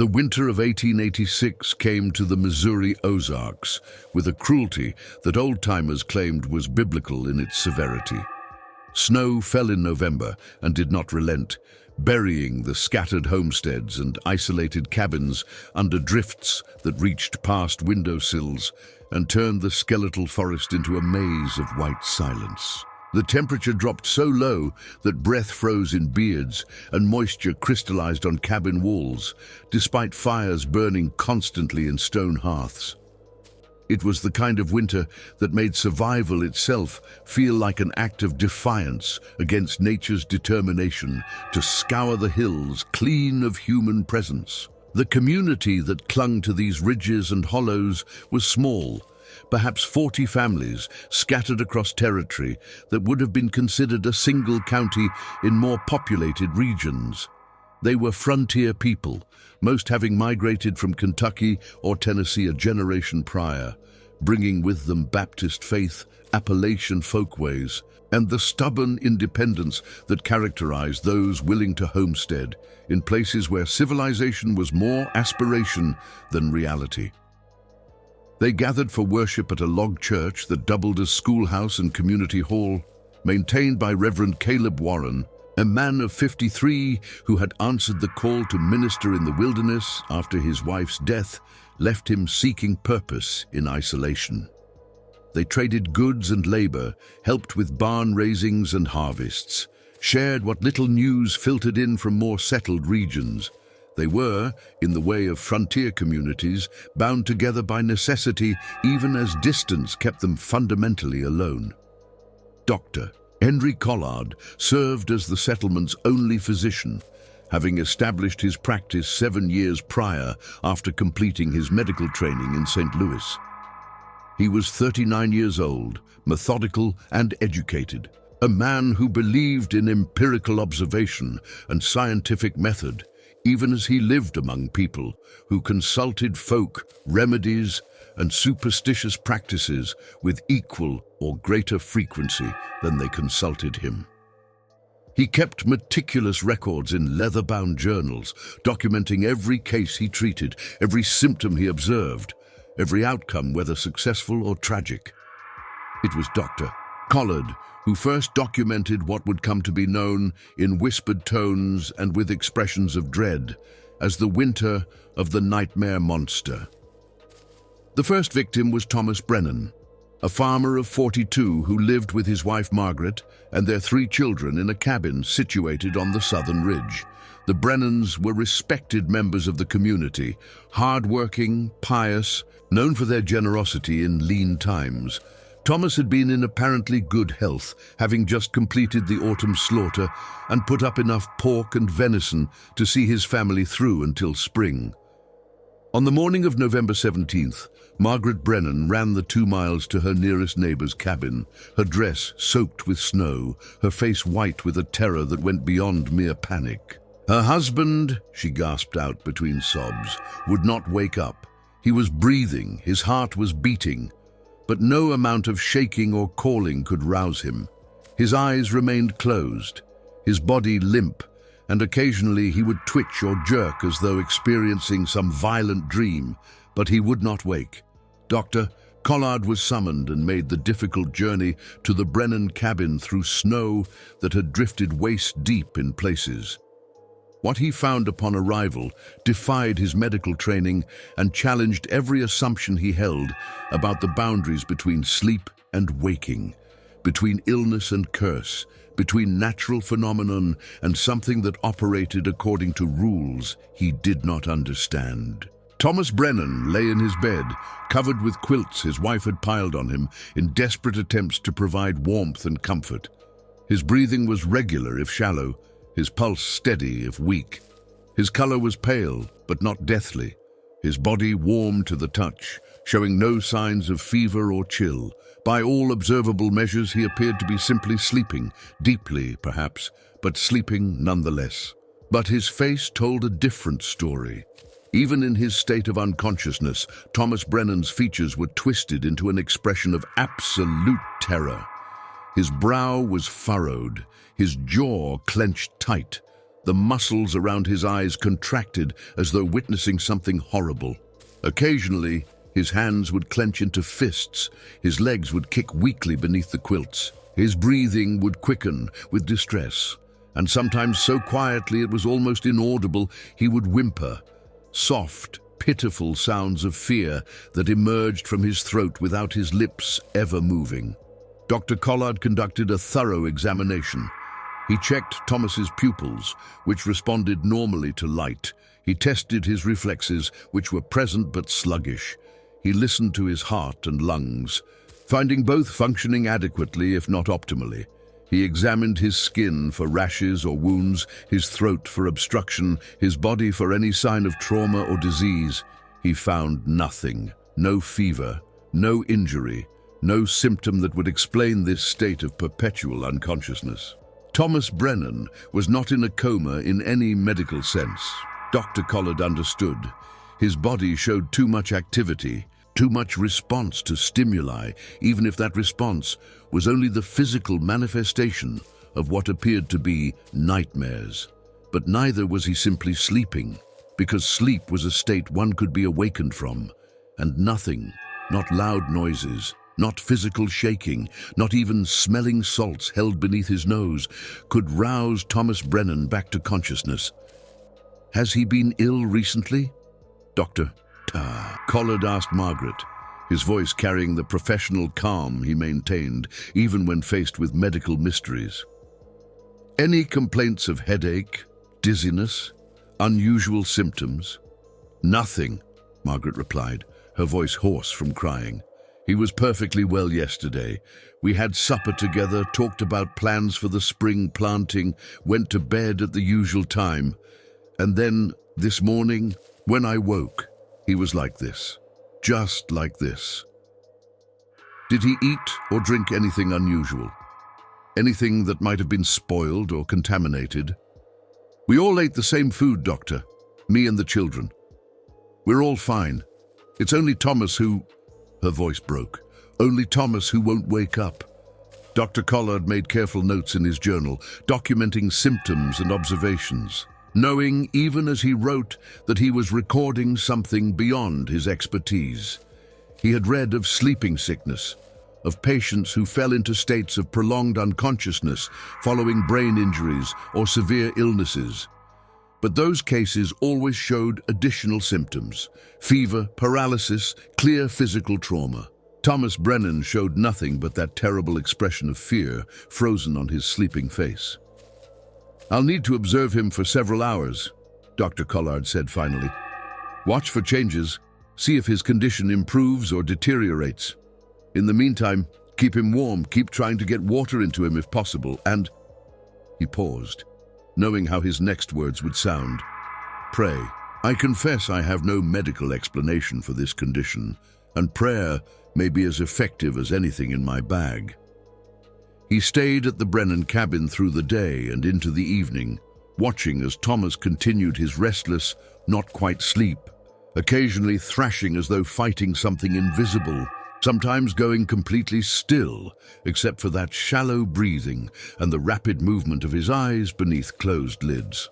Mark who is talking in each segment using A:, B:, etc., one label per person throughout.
A: The winter of 1886 came to the Missouri Ozarks with a cruelty that old-timers claimed was biblical in its severity. Snow fell in November and did not relent, burying the scattered homesteads and isolated cabins under drifts that reached past windowsills and turned the skeletal forest into a maze of white silence. The temperature dropped so low that breath froze in beards and moisture crystallized on cabin walls, despite fires burning constantly in stone hearths. It was the kind of winter that made survival itself feel like an act of defiance against nature's determination to scour the hills clean of human presence. The community that clung to these ridges and hollows was small, perhaps 40 families scattered across territory that would have been considered a single county in more populated regions. They were frontier people, most having migrated from Kentucky or Tennessee a generation prior, bringing with them Baptist faith, Appalachian folkways, and the stubborn independence that characterized those willing to homestead in places where civilization was more aspiration than reality. They gathered for worship at a log church that doubled as schoolhouse and community hall, maintained by Reverend Caleb Warren, a man of 53 who had answered the call to minister in the wilderness after his wife's death left him seeking purpose in isolation. They traded goods and labor, helped with barn raisings and harvests, shared what little news filtered in from more settled regions. They were, in the way of frontier communities, bound together by necessity even as distance kept them fundamentally alone. Dr. Henry Collard served as the settlement's only physician, having established his practice 7 years prior after completing his medical training in St. Louis. He was 39 years old, methodical and educated, a man who believed in empirical observation and scientific method, even as he lived among people who consulted folk, remedies, and superstitious practices with equal or greater frequency than they consulted him. He kept meticulous records in leather-bound journals, documenting every case he treated, every symptom he observed, every outcome, whether successful or tragic. It was Dr. Collard who first documented what would come to be known in whispered tones and with expressions of dread as the winter of the nightmare monster. The first victim was Thomas Brennan, a farmer of 42 who lived with his wife Margaret and their 3 children in a cabin situated on the southern ridge. The Brennans were respected members of the community, hard-working, pious, known for their generosity in lean times. Thomas had been in apparently good health, having just completed the autumn slaughter and put up enough pork and venison to see his family through until spring. On the morning of November 17th, Margaret Brennan ran the 2 miles to her nearest neighbor's cabin, her dress soaked with snow, her face white with a terror that went beyond mere panic. Her husband, she gasped out between sobs, would not wake up. He was breathing, his heart was beating, but no amount of shaking or calling could rouse him. His eyes remained closed, his body limp, and occasionally he would twitch or jerk as though experiencing some violent dream, but he would not wake. Dr. Collard was summoned and made the difficult journey to the Brennan cabin through snow that had drifted waist-deep in places. What he found upon arrival defied his medical training and challenged every assumption he held about the boundaries between sleep and waking, between illness and curse, between natural phenomenon and something that operated according to rules he did not understand. Thomas Brennan lay in his bed, covered with quilts his wife had piled on him in desperate attempts to provide warmth and comfort. His breathing was regular if shallow, his pulse steady if weak. His color was pale, but not deathly. His body warm to the touch, showing no signs of fever or chill. By all observable measures, he appeared to be simply sleeping, deeply perhaps, but sleeping nonetheless. But his face told a different story. Even in his state of unconsciousness, Thomas Brennan's features were twisted into an expression of absolute terror. His brow was furrowed, his jaw clenched tight, The muscles around his eyes contracted as though witnessing something horrible. Occasionally, his hands would clench into fists, his legs would kick weakly beneath the quilts. His breathing would quicken with distress, and sometimes so quietly it was almost inaudible, he would whimper, soft, pitiful sounds of fear that emerged from his throat without his lips ever moving. Dr. Collard conducted a thorough examination. He checked Thomas's pupils, which responded normally to light. He tested his reflexes, which were present but sluggish. He listened to his heart and lungs, finding both functioning adequately if not optimally. He examined his skin for rashes or wounds, his throat for obstruction, his body for any sign of trauma or disease. He found nothing, no fever, no injury, no symptom that would explain this state of perpetual unconsciousness. Thomas Brennan was not in a coma in any medical sense. Dr. Collard understood. His body showed too much activity, too much response to stimuli, even if that response was only the physical manifestation of what appeared to be nightmares. But neither was he simply sleeping, because sleep was a state one could be awakened from, and nothing, not loud noises, not physical shaking, not even smelling salts held beneath his nose, could rouse Thomas Brennan back to consciousness. "Has he been ill recently, Doctor?" Collard asked Margaret, his voice carrying the professional calm he maintained, even when faced with medical mysteries. "Any complaints of headache, dizziness, unusual symptoms?" "Nothing," Margaret replied, her voice hoarse from crying. "He was perfectly well yesterday. We had supper together, talked about plans for the spring planting, went to bed at the usual time. And then, this morning, when I woke, he was like this, just like this." "Did he eat or drink anything unusual? Anything that might have been spoiled or contaminated?" "We all ate the same food, Doctor, me and the children. We're all fine. It's only Thomas who—" Her voice broke. "Only Thomas who won't wake up." Dr. Collard made careful notes in his journal, documenting symptoms and observations, knowing, even as he wrote, that he was recording something beyond his expertise. He had read of sleeping sickness, of patients who fell into states of prolonged unconsciousness following brain injuries or severe illnesses. But those cases always showed additional symptoms: fever, paralysis, clear physical trauma. Thomas Brennan showed nothing but that terrible expression of fear frozen on his sleeping face. "I'll need to observe him for several hours," Dr. Collard said finally. "Watch for changes, see if his condition improves or deteriorates. In the meantime, keep him warm, keep trying to get water into him if possible, and—" He paused, knowing how his next words would sound. "Pray. I confess I have no medical explanation for this condition, and prayer may be as effective as anything in my bag." He stayed at the Brennan cabin through the day and into the evening, watching as Thomas continued his restless, not quite sleep, occasionally thrashing as though fighting something invisible, sometimes going completely still, except for that shallow breathing and the rapid movement of his eyes beneath closed lids.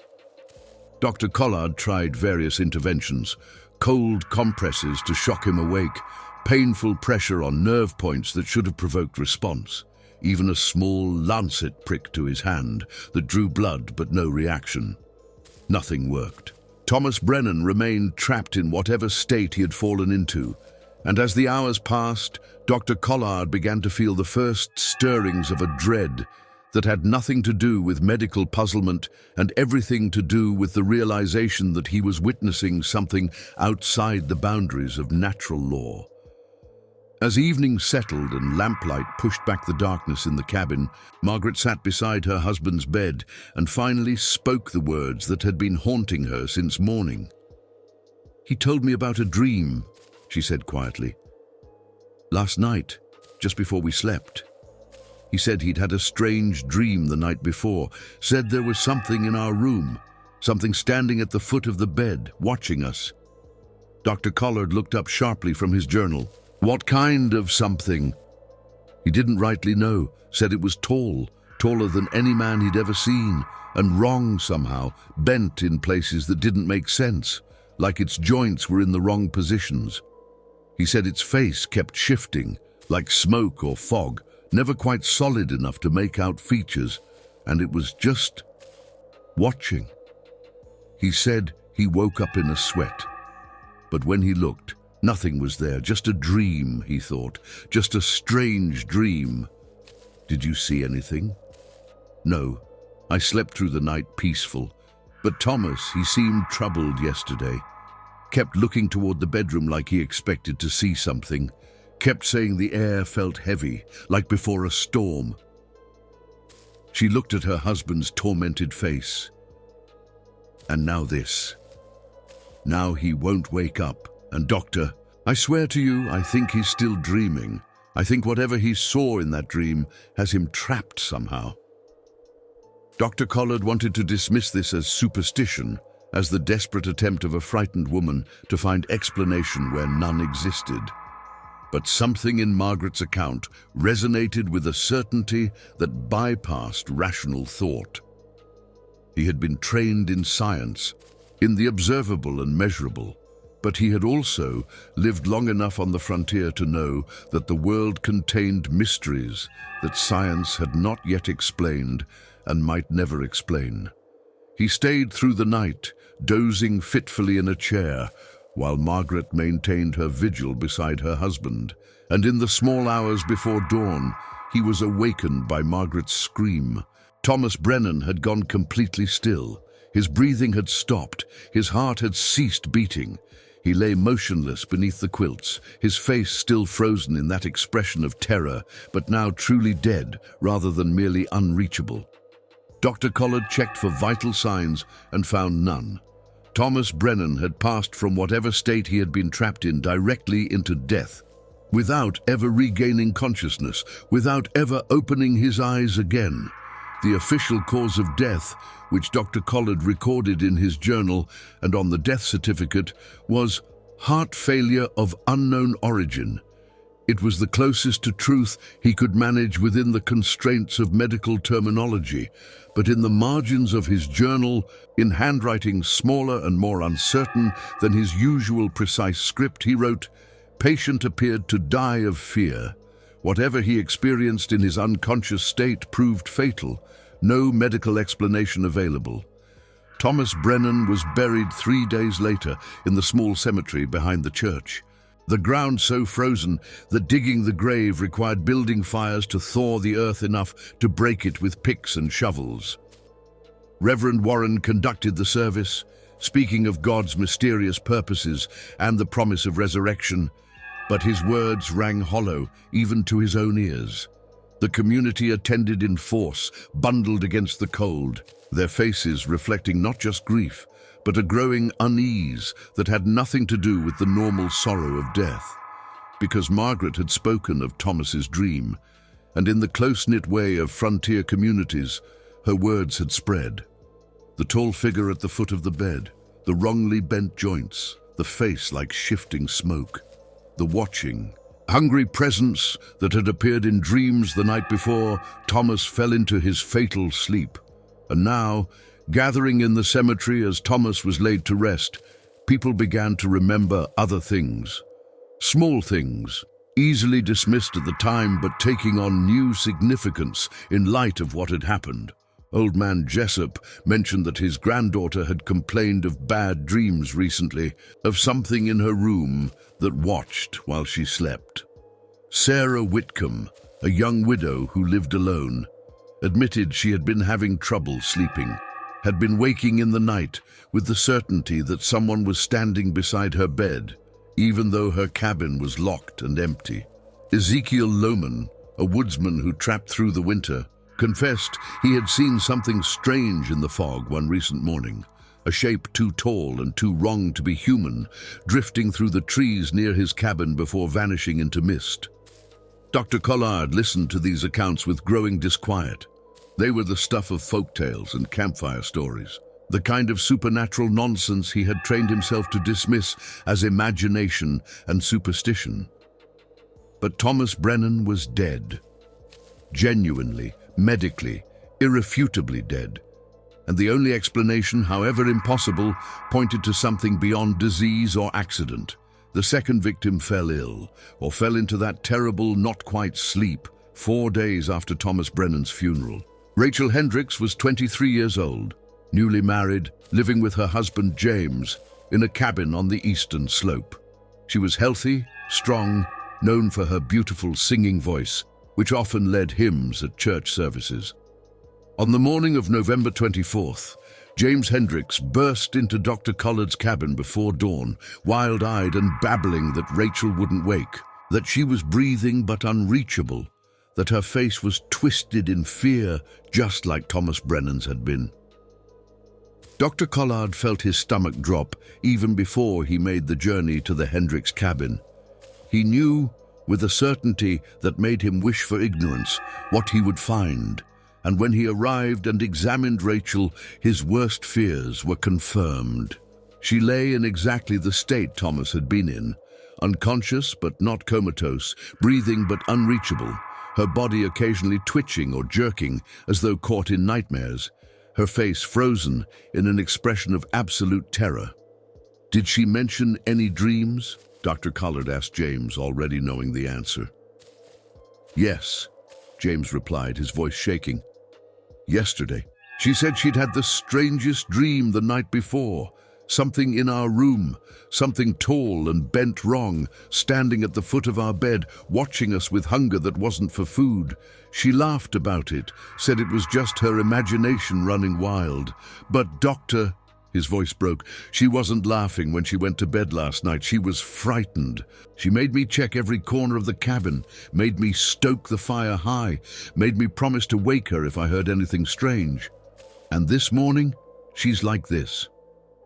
A: Dr. Collard tried various interventions: cold compresses to shock him awake, painful pressure on nerve points that should have provoked response, even a small lancet prick to his hand that drew blood but no reaction. Nothing worked. Thomas Brennan remained trapped in whatever state he had fallen into, and as the hours passed, Dr. Collard began to feel the first stirrings of a dread that had nothing to do with medical puzzlement and everything to do with the realization that he was witnessing something outside the boundaries of natural law. As evening settled and lamplight pushed back the darkness in the cabin, Margaret sat beside her husband's bed and finally spoke the words that had been haunting her since morning. "He told me about a dream," she said quietly. "Last night, just before we slept. He said he'd had a strange dream the night before, said there was something in our room, something standing at the foot of the bed, watching us." Dr. Collard looked up sharply from his journal. "What kind of something?" He didn't rightly know, said it was tall, taller than any man he'd ever seen, and wrong somehow, bent in places that didn't make sense, like its joints were in the wrong positions. He said its face kept shifting, like smoke or fog, never quite solid enough to make out features, and it was just watching. He said he woke up in a sweat, but when he looked, nothing was there, just a dream, he thought, just a strange dream. Did you see anything? No, I slept through the night peaceful, but Thomas, he seemed troubled yesterday. Kept looking toward the bedroom like he expected to see something. Kept saying the air felt heavy, like before a storm. She looked at her husband's tormented face. And now this. Now he won't wake up. And doctor, I swear to you, I think he's still dreaming. I think whatever he saw in that dream has him trapped somehow. Dr. Collard wanted to dismiss this as superstition, as the desperate attempt of a frightened woman to find explanation where none existed. But something in Margaret's account resonated with a certainty that bypassed rational thought. He had been trained in science, in the observable and measurable, but he had also lived long enough on the frontier to know that the world contained mysteries that science had not yet explained and might never explain. He stayed through the night, dozing fitfully in a chair, while Margaret maintained her vigil beside her husband, and in the small hours before dawn, he was awakened by Margaret's scream. Thomas Brennan had gone completely still. His breathing had stopped. His heart had ceased beating. He lay motionless beneath the quilts, his face still frozen in that expression of terror, but now truly dead rather than merely unreachable. Dr. Collard checked for vital signs and found none. Thomas Brennan had passed from whatever state he had been trapped in directly into death, without ever regaining consciousness, without ever opening his eyes again. The official cause of death, which Dr. Collard recorded in his journal and on the death certificate, was heart failure of unknown origin. It was the closest to truth he could manage within the constraints of medical terminology, but in the margins of his journal, in handwriting smaller and more uncertain than his usual precise script, he wrote, "Patient appeared to die of fear. Whatever he experienced in his unconscious state proved fatal. No medical explanation available." Thomas Brennan was buried 3 days later in the small cemetery behind the church. The ground so frozen that digging the grave required building fires to thaw the earth enough to break it with picks and shovels. Reverend Warren conducted the service, speaking of God's mysterious purposes and the promise of resurrection, but his words rang hollow even to his own ears. The community attended in force, bundled against the cold, their faces reflecting not just grief, but a growing unease that had nothing to do with the normal sorrow of death. Because Margaret had spoken of Thomas's dream, and in the close-knit way of frontier communities, her words had spread. The tall figure at the foot of the bed, the wrongly bent joints, the face like shifting smoke, the watching, hungry presence that had appeared in dreams the night before Thomas fell into his fatal sleep. And now, gathering in the cemetery as Thomas was laid to rest, people began to remember other things. Small things, easily dismissed at the time but taking on new significance in light of what had happened. Old man Jessup mentioned that his granddaughter had complained of bad dreams recently, of something in her room that watched while she slept. Sarah Whitcomb, a young widow who lived alone, admitted she had been having trouble sleeping, had been waking in the night with the certainty that someone was standing beside her bed, even though her cabin was locked and empty. Ezekiel Lohman, a woodsman who trapped through the winter, confessed he had seen something strange in the fog one recent morning, a shape too tall and too wrong to be human, drifting through the trees near his cabin before vanishing into mist. Dr. Collard listened to these accounts with growing disquiet. They were the stuff of folk tales and campfire stories, the kind of supernatural nonsense he had trained himself to dismiss as imagination and superstition. But Thomas Brennan was dead. Genuinely, medically, irrefutably dead. And the only explanation, however impossible, pointed to something beyond disease or accident. The second victim fell ill, or fell into that terrible not-quite sleep 4 days after Thomas Brennan's funeral. Rachel Hendricks was 23 years old, newly married, living with her husband James in a cabin on the eastern slope. She was healthy, strong, known for her beautiful singing voice, which often led hymns at church services. On the morning of November 24th, James Hendricks burst into Dr. Collard's cabin before dawn, wild-eyed and babbling that Rachel wouldn't wake, that she was breathing but unreachable, that her face was twisted in fear just like Thomas Brennan's had been. Dr. Collard felt his stomach drop even before he made the journey to the Hendricks cabin. He knew, with a certainty that made him wish for ignorance, what he would find, and when he arrived and examined Rachel, his worst fears were confirmed. She lay in exactly the state Thomas had been in, unconscious but not comatose, breathing but unreachable, her body occasionally twitching or jerking as though caught in nightmares, her face frozen in an expression of absolute terror. "Did she mention any dreams?" Dr. Collard asked James, already knowing the answer. "Yes," James replied, his voice shaking. "Yesterday. She said she'd had the strangest dream the night before. Something in our room, something tall and bent wrong, standing at the foot of our bed, watching us with hunger that wasn't for food. She laughed about it, said it was just her imagination running wild. But doctor," his voice broke, "she wasn't laughing when she went to bed last night. She was frightened. She made me check every corner of the cabin, made me stoke the fire high, made me promise to wake her if I heard anything strange. And this morning, she's like this."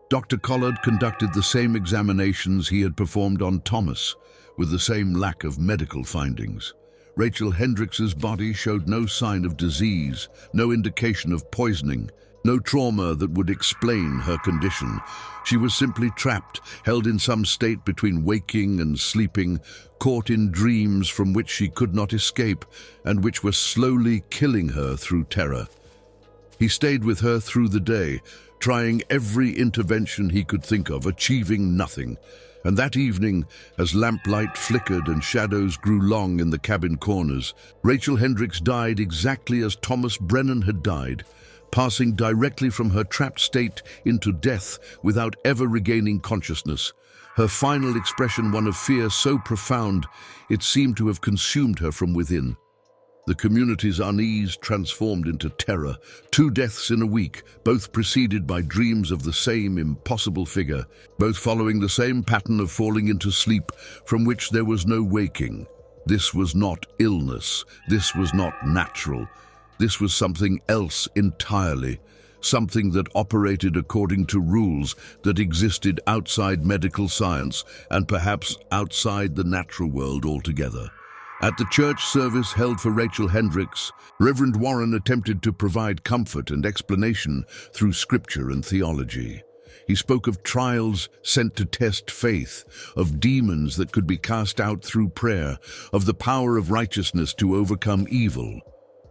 A: Dr. Collard conducted the same examinations he had performed on Thomas, with the same lack of medical findings. Rachel Hendricks's body showed no sign of disease, no indication of poisoning, no trauma that would explain her condition. She was simply trapped, held in some state between waking and sleeping, caught in dreams from which she could not escape and which were slowly killing her through terror. He stayed with her through the day, trying every intervention he could think of, achieving nothing. And that evening, as lamplight flickered and shadows grew long in the cabin corners, Rachel Hendricks died exactly as Thomas Brennan had died, passing directly from her trapped state into death without ever regaining consciousness. Her final expression one of fear so profound it seemed to have consumed her from within. The community's unease transformed into terror. 2 deaths in a week, both preceded by dreams of the same impossible figure, both following the same pattern of falling into sleep from which there was no waking. This was not illness. This was not natural. This was something else entirely, something that operated according to rules that existed outside medical science and perhaps outside the natural world altogether. At the church service held for Rachel Hendricks, Reverend Warren attempted to provide comfort and explanation through scripture and theology. He spoke of trials sent to test faith, of demons that could be cast out through prayer, of the power of righteousness to overcome evil.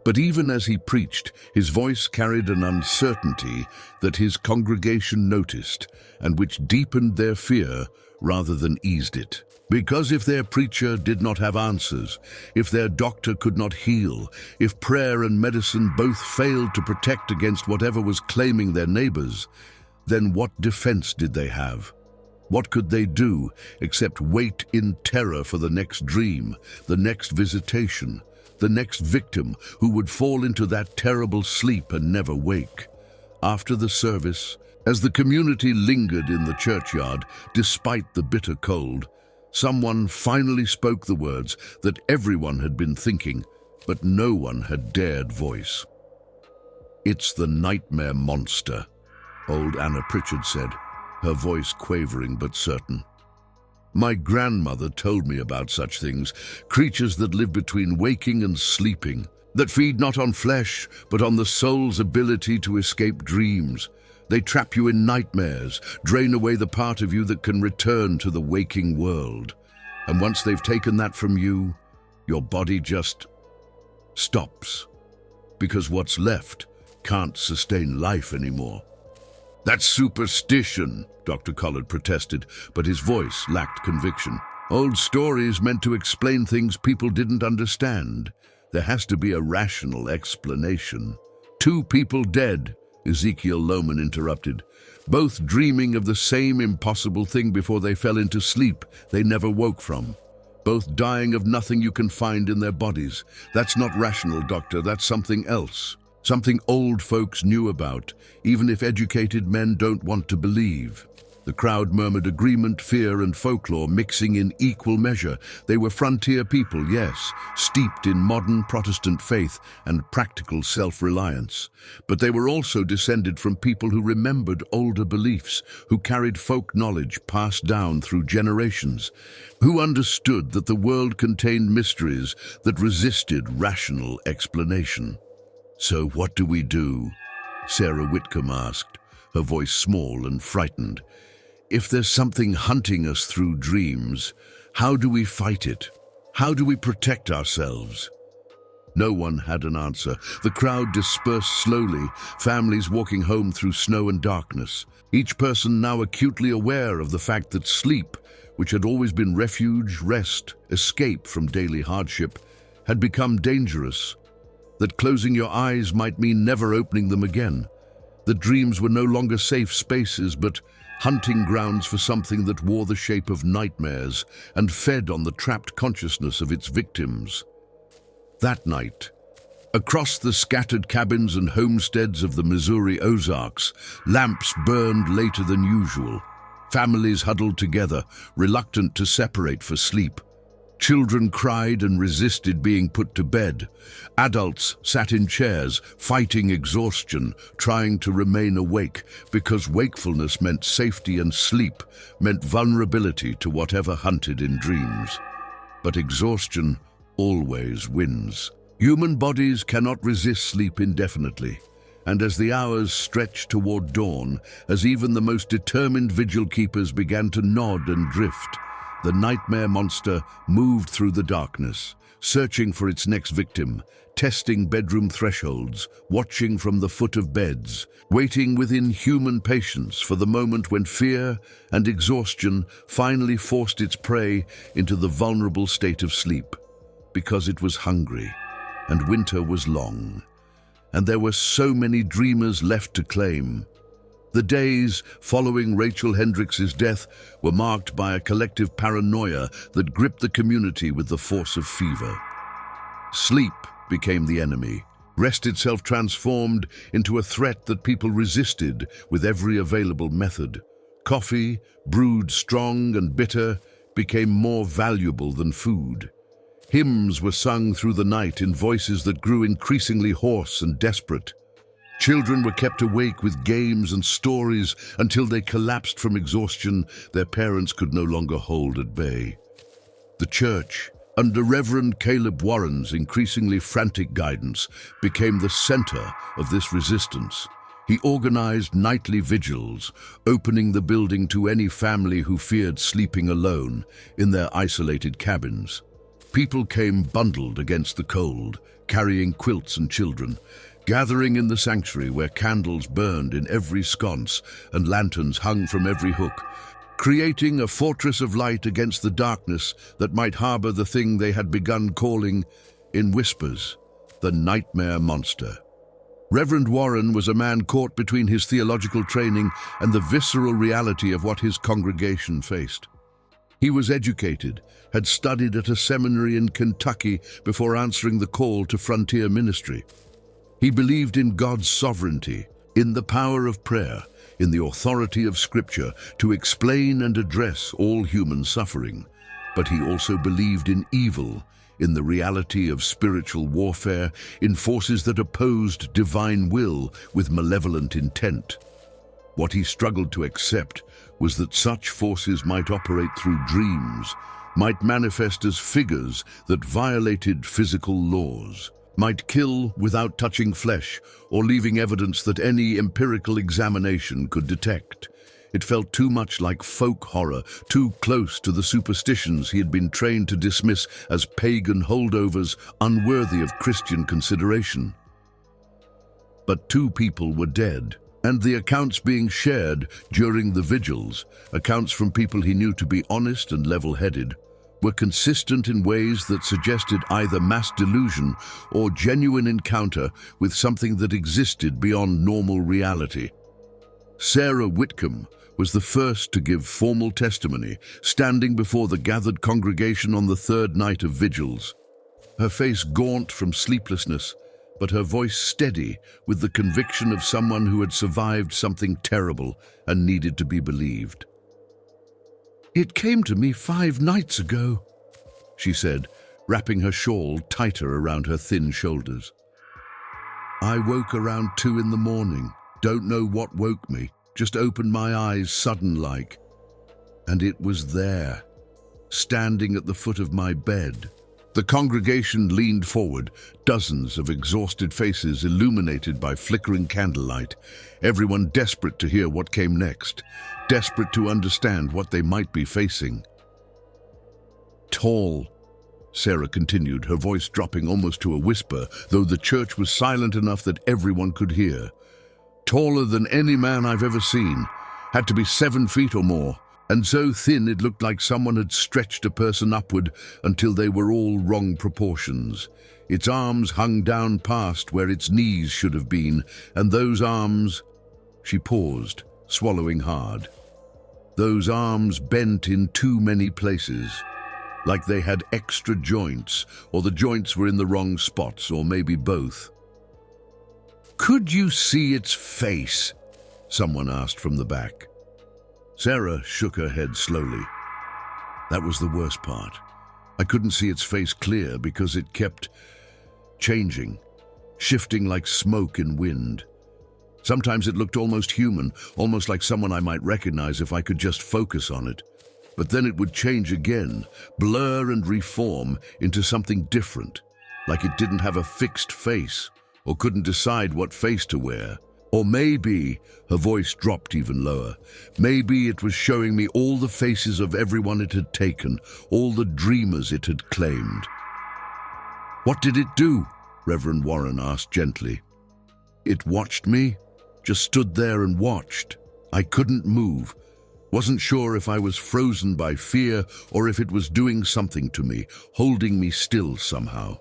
A: But even as he preached, his voice carried an uncertainty that his congregation noticed, and which deepened their fear rather than eased it. Because if their preacher did not have answers, if their doctor could not heal, if prayer and medicine both failed to protect against whatever was claiming their neighbors, then what defense did they have? What could they do except wait in terror for the next dream, the next visitation, the next victim who would fall into that terrible sleep and never wake? After the service, as the community lingered in the churchyard, despite the bitter cold, someone finally spoke the words that everyone had been thinking, but no one had dared voice. "It's the nightmare monster," old Anna Pritchard said, her voice quavering but certain. "My grandmother told me about such things, creatures that live between waking and sleeping, that feed not on flesh, but on the soul's ability to escape dreams. They trap you in nightmares, drain away the part of you that can return to the waking world. And once they've taken that from you, your body just stops. Because what's left can't sustain life anymore. That's superstition, Dr. Collard protested, but his voice lacked conviction. Old stories meant to explain things people didn't understand. There has to be a rational explanation. 2 people dead, Ezekiel Lohman interrupted, both dreaming of the same impossible thing before they fell into sleep they never woke from. Both dying of nothing you can find in their bodies. That's not rational, Doctor. That's something else. Something old folks knew about, even if educated men don't want to believe. The crowd murmured agreement, fear, and folklore mixing in equal measure. They were frontier people, yes, steeped in modern Protestant faith and practical self-reliance. But they were also descended from people who remembered older beliefs, who carried folk knowledge passed down through generations, who understood that the world contained mysteries that resisted rational explanation. "So what do we do?" Sarah Whitcomb asked, her voice small and frightened. "If there's something hunting us through dreams, how do we fight it? How do we protect ourselves?" No one had an answer. The crowd dispersed slowly, families walking home through snow and darkness, each person now acutely aware of the fact that sleep, which had always been refuge, rest, escape from daily hardship, had become dangerous, that closing your eyes might mean never opening them again. The dreams were no longer safe spaces, but hunting grounds for something that wore the shape of nightmares and fed on the trapped consciousness of its victims. That night, across the scattered cabins and homesteads of the Missouri Ozarks, lamps burned later than usual. Families huddled together, reluctant to separate for sleep. Children cried and resisted being put to bed. Adults sat in chairs, fighting exhaustion, trying to remain awake, because wakefulness meant safety and sleep meant vulnerability to whatever hunted in dreams. But exhaustion always wins. Human bodies cannot resist sleep indefinitely, and as the hours stretched toward dawn, as even the most determined vigil keepers began to nod and drift, the nightmare monster moved through the darkness, searching for its next victim, testing bedroom thresholds, watching from the foot of beds, waiting with inhuman patience for the moment when fear and exhaustion finally forced its prey into the vulnerable state of sleep, because it was hungry, and winter was long, and there were so many dreamers left to claim. The days following Rachel Hendricks's death were marked by a collective paranoia that gripped the community with the force of fever. Sleep became the enemy. Rest itself transformed into a threat that people resisted with every available method. Coffee, brewed strong and bitter, became more valuable than food. Hymns were sung through the night in voices that grew increasingly hoarse and desperate. Children were kept awake with games and stories until they collapsed from exhaustion their parents could no longer hold at bay. The church, under Reverend Caleb Warren's increasingly frantic guidance, became the center of this resistance. He organized nightly vigils, opening the building to any family who feared sleeping alone in their isolated cabins. People came bundled against the cold, carrying quilts and children, gathering in the sanctuary where candles burned in every sconce and lanterns hung from every hook, creating a fortress of light against the darkness that might harbor the thing they had begun calling, in whispers, the nightmare monster. Reverend Warren was a man caught between his theological training and the visceral reality of what his congregation faced. He was educated, had studied at a seminary in Kentucky before answering the call to frontier ministry. He believed in God's sovereignty, in the power of prayer, in the authority of Scripture to explain and address all human suffering. But he also believed in evil, in the reality of spiritual warfare, in forces that opposed divine will with malevolent intent. What he struggled to accept was that such forces might operate through dreams, might manifest as figures that violated physical laws, might kill without touching flesh or leaving evidence that any empirical examination could detect. It felt too much like folk horror, too close to the superstitions he had been trained to dismiss as pagan holdovers unworthy of Christian consideration. but 2 people were dead. And the accounts being shared during the vigils, accounts from people he knew to be honest and level-headed, were consistent in ways that suggested either mass delusion or genuine encounter with something that existed beyond normal reality. Sarah Whitcomb was the first to give formal testimony, standing before the gathered congregation on the 3rd night of vigils. Her face gaunt from sleeplessness, but her voice steady with the conviction of someone who had survived something terrible and needed to be believed. "It came to me 5 nights ago," she said, wrapping her shawl tighter around her thin shoulders. "I woke around 2 in the morning. Don't know what woke me, just opened my eyes sudden-like. And it was there, standing at the foot of my bed." The congregation leaned forward, dozens of exhausted faces illuminated by flickering candlelight, everyone desperate to hear what came next, desperate to understand what they might be facing. "Tall," Sarah continued, her voice dropping almost to a whisper, though the church was silent enough that everyone could hear. "Taller than any man I've ever seen. Had to be 7 feet or more. And so thin it looked like someone had stretched a person upward until they were all wrong proportions. Its arms hung down past where its knees should have been, and those arms—" She paused, swallowing hard. "Those arms bent in too many places, like they had extra joints, or the joints were in the wrong spots, or maybe both." "Could you see its face?" someone asked from the back. Sarah shook her head slowly. That was the worst part. I couldn't see its face clear because it kept changing, shifting like smoke in wind. Sometimes it looked almost human, almost like someone I might recognize if I could just focus on it. But then it would change again, blur and reform into something different, like it didn't have a fixed face or couldn't decide what face to wear. Or maybe, her voice dropped even lower, maybe it was showing me all the faces of everyone it had taken, all the dreamers it had claimed. "What did it do?" Reverend Warren asked gently. "It watched me, just stood there and watched. I couldn't move. Wasn't sure if I was frozen by fear or if it was doing something to me, holding me still somehow."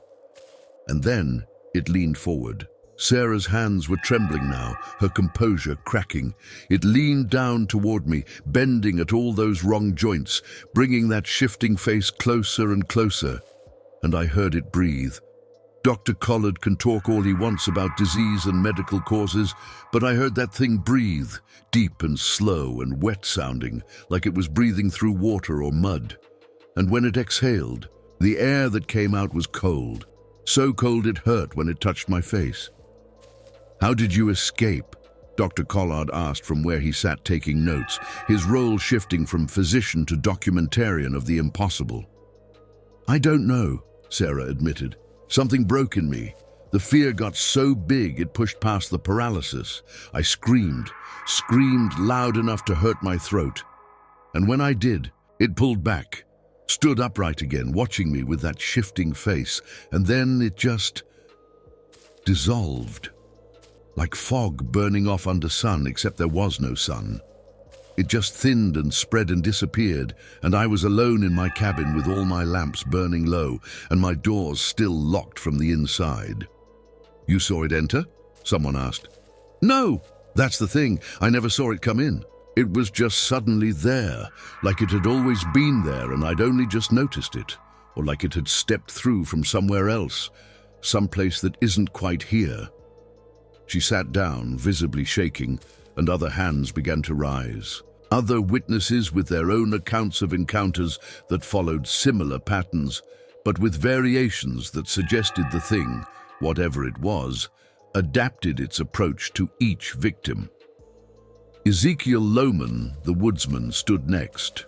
A: And then it leaned forward. Sarah's hands were trembling now, her composure cracking. It leaned down toward me, bending at all those wrong joints, bringing that shifting face closer and closer. And I heard it breathe. Dr. Collard can talk all he wants about disease and medical causes, but I heard that thing breathe, deep and slow and wet-sounding, like it was breathing through water or mud. And when it exhaled, the air that came out was cold, so cold it hurt when it touched my face. "How did you escape?" Dr. Collard asked from where he sat taking notes, his role shifting from physician to documentarian of the impossible. "I don't know," Sarah admitted. "Something broke in me. The fear got so big it pushed past the paralysis. I screamed loud enough to hurt my throat. And when I did, it pulled back, stood upright again, watching me with that shifting face, and then it just dissolved. Like fog burning off under sun, except there was no sun. It just thinned and spread and disappeared, and I was alone in my cabin with all my lamps burning low and my doors still locked from the inside." "You saw it enter?" someone asked. "No, that's the thing. I never saw it come in. It was just suddenly there, like it had always been there and I'd only just noticed it, or like it had stepped through from somewhere else, someplace that isn't quite here." She sat down, visibly shaking, and other hands began to rise. Other witnesses with their own accounts of encounters that followed similar patterns, but with variations that suggested the thing, whatever it was, adapted its approach to each victim. Ezekiel Lohman, the woodsman, stood next.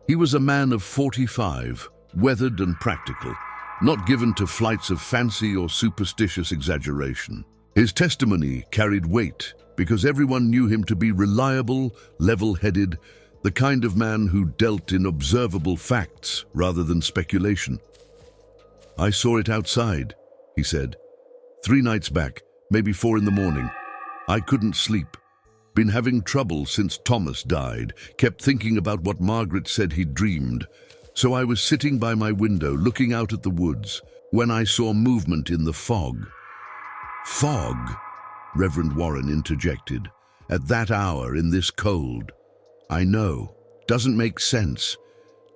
A: He was a man of 45, weathered and practical, not given to flights of fancy or superstitious exaggeration. His testimony carried weight because everyone knew him to be reliable, level-headed, the kind of man who dealt in observable facts rather than speculation. "I saw it outside," he said. 3 nights back, maybe 4 in the morning. I couldn't sleep. Been having trouble since Thomas died, kept thinking about what Margaret said he'd dreamed. So I was sitting by my window looking out at the woods when I saw movement in the fog. Fog, Reverend Warren interjected. At that hour, in this cold. I know. Doesn't make sense.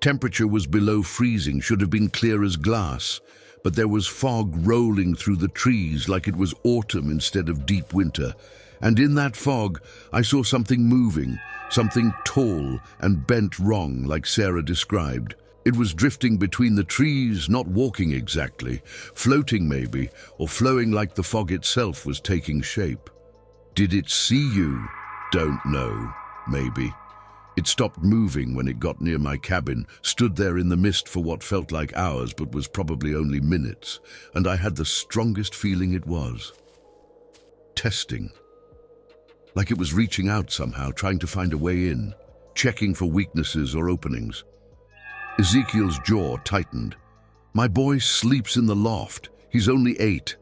A: Temperature was below freezing, should have been clear as glass. But there was fog rolling through the trees like it was autumn instead of deep winter. And in that fog, I saw something moving, something tall and bent wrong, like Sarah described. It was drifting between the trees, not walking exactly, floating maybe, or flowing like the fog itself was taking shape. Did it see you? Don't know. Maybe. It stopped moving when it got near my cabin, stood there in the mist for what felt like hours but was probably only minutes, and I had the strongest feeling it was. Testing. Like it was reaching out somehow, trying to find a way in, checking for weaknesses or openings. Ezekiel's jaw tightened. My boy sleeps in the loft. He's only 8.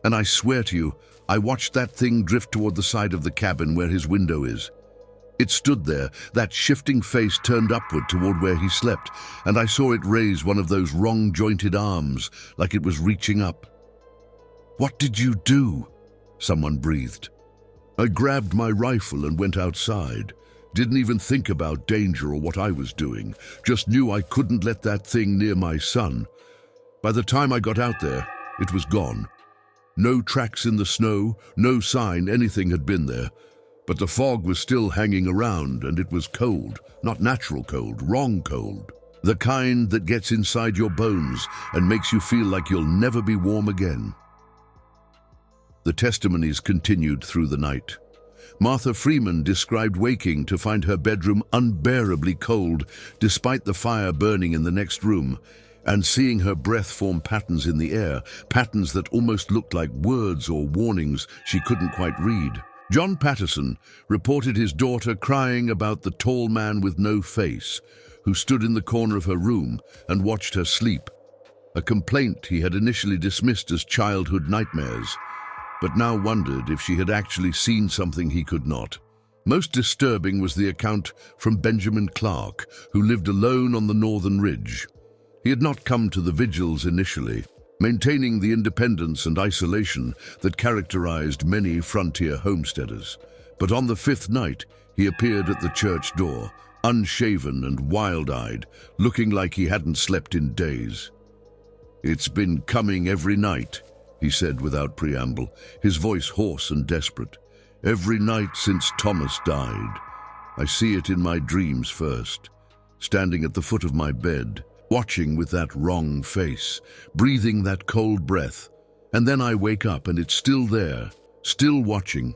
A: And I swear to you, I watched that thing drift toward the side of the cabin where his window is. It stood there, that shifting face turned upward toward where he slept, and I saw it raise one of those wrong-jointed arms, like it was reaching up. "What did you do?" someone breathed. I grabbed my rifle and went outside. Didn't even think about danger or what I was doing, just knew I couldn't let that thing near my son. By the time I got out there, it was gone. No tracks in the snow, no sign anything had been there. But the fog was still hanging around, and it was cold, not natural cold, wrong cold. The kind that gets inside your bones and makes you feel like you'll never be warm again. The testimonies continued through the night. Martha Freeman described waking to find her bedroom unbearably cold, despite the fire burning in the next room, and seeing her breath form patterns in the air, patterns that almost looked like words or warnings she couldn't quite read. John Patterson reported his daughter crying about the tall man with no face, who stood in the corner of her room and watched her sleep, a complaint he had initially dismissed as childhood nightmares, but now wondered if she had actually seen something he could not. Most disturbing was the account from Benjamin Clark, who lived alone on the northern ridge. He had not come to the vigils initially, maintaining the independence and isolation that characterized many frontier homesteaders. But on the 5th night, he appeared at the church door, unshaven and wild-eyed, looking like he hadn't slept in days. "It's been coming every night," he said without preamble, his voice hoarse and desperate. "Every night since Thomas died. I see it in my dreams first, standing at the foot of my bed, watching with that wrong face, breathing that cold breath, and then I wake up and it's still there, still watching.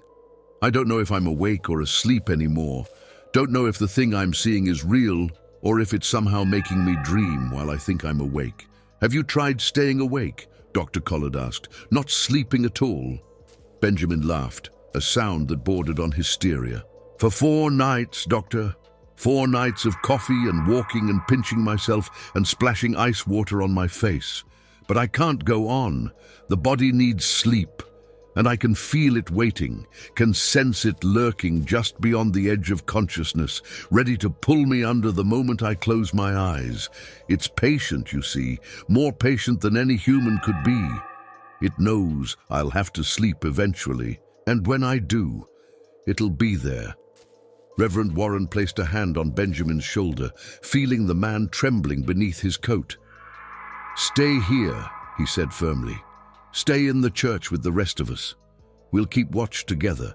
A: I don't know if I'm awake or asleep anymore, don't know if the thing I'm seeing is real or if it's somehow making me dream while I think I'm awake." "Have you tried staying awake?" Dr. Collard asked. "Not sleeping at all?" Benjamin laughed, a sound that bordered on hysteria. "For 4 nights, Doctor. 4 nights of coffee and walking and pinching myself and splashing ice water on my face. But I can't go on. The body needs sleep. And I can feel it waiting, can sense it lurking just beyond the edge of consciousness, ready to pull me under the moment I close my eyes. It's patient, you see, more patient than any human could be. It knows I'll have to sleep eventually, and when I do, it'll be there." Reverend Warren placed a hand on Benjamin's shoulder, feeling the man trembling beneath his coat. "Stay here," he said firmly. "Stay in the church with the rest of us. We'll keep watch together.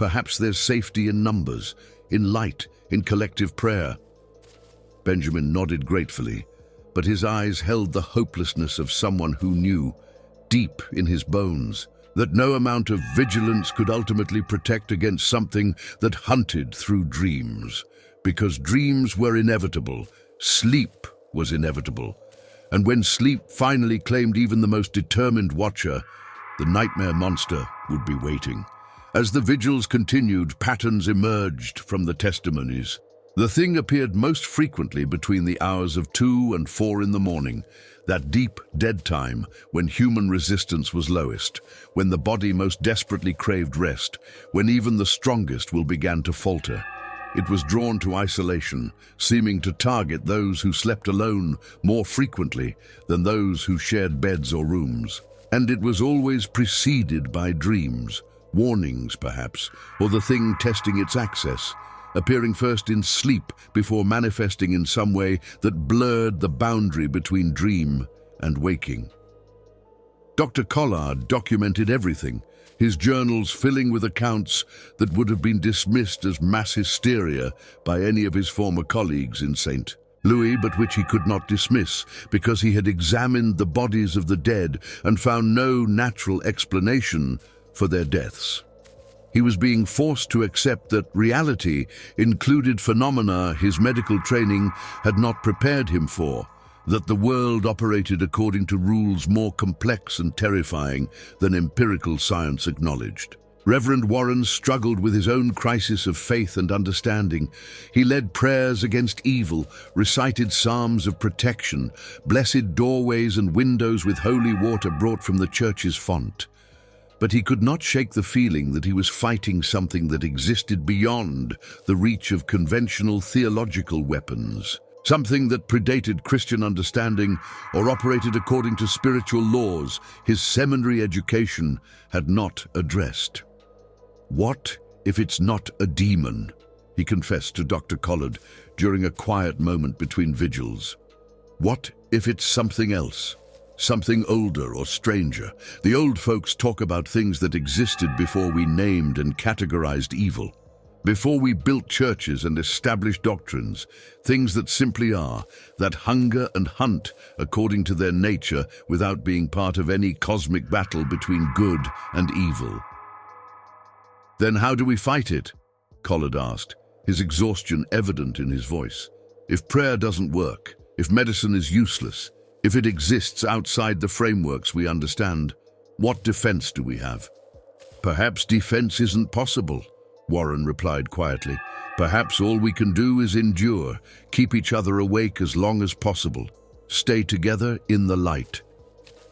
A: Perhaps there's safety in numbers, in light, in collective prayer." Benjamin nodded gratefully, but his eyes held the hopelessness of someone who knew, deep in his bones, that no amount of vigilance could ultimately protect against something that hunted through dreams. Because dreams were inevitable, sleep was inevitable. And when sleep finally claimed even the most determined watcher, the nightmare monster would be waiting. As the vigils continued, patterns emerged from the testimonies. The thing appeared most frequently between the hours of 2 and 4 in the morning, that deep, dead time when human resistance was lowest, when the body most desperately craved rest, when even the strongest will begin to falter. It was drawn to isolation, seeming to target those who slept alone more frequently than those who shared beds or rooms. And it was always preceded by dreams, warnings perhaps, or the thing testing its access, appearing first in sleep before manifesting in some way that blurred the boundary between dream and waking. Dr. Collard documented everything, his journals filling with accounts that would have been dismissed as mass hysteria by any of his former colleagues in St. Louis, but which he could not dismiss because he had examined the bodies of the dead and found no natural explanation for their deaths. He was being forced to accept that reality included phenomena his medical training had not prepared him for, that the world operated according to rules more complex and terrifying than empirical science acknowledged. Reverend Warren struggled with his own crisis of faith and understanding. He led prayers against evil, recited psalms of protection, blessed doorways and windows with holy water brought from the church's font. But he could not shake the feeling that he was fighting something that existed beyond the reach of conventional theological weapons, something that predated Christian understanding or operated according to spiritual laws his seminary education had not addressed. "What if it's not a demon?" he confessed to Dr. Collard during a quiet moment between vigils. "What if it's something else? Something older or stranger? The old folks talk about things that existed before we named and categorized evil. Before we built churches and established doctrines, things that simply are, that hunger and hunt according to their nature without being part of any cosmic battle between good and evil." "Then how do we fight it?" Collard asked, his exhaustion evident in his voice. "If prayer doesn't work, if medicine is useless, if it exists outside the frameworks we understand, what defense do we have?" "Perhaps defense isn't possible," Warren replied quietly. "Perhaps all we can do is endure, keep each other awake as long as possible, stay together in the light,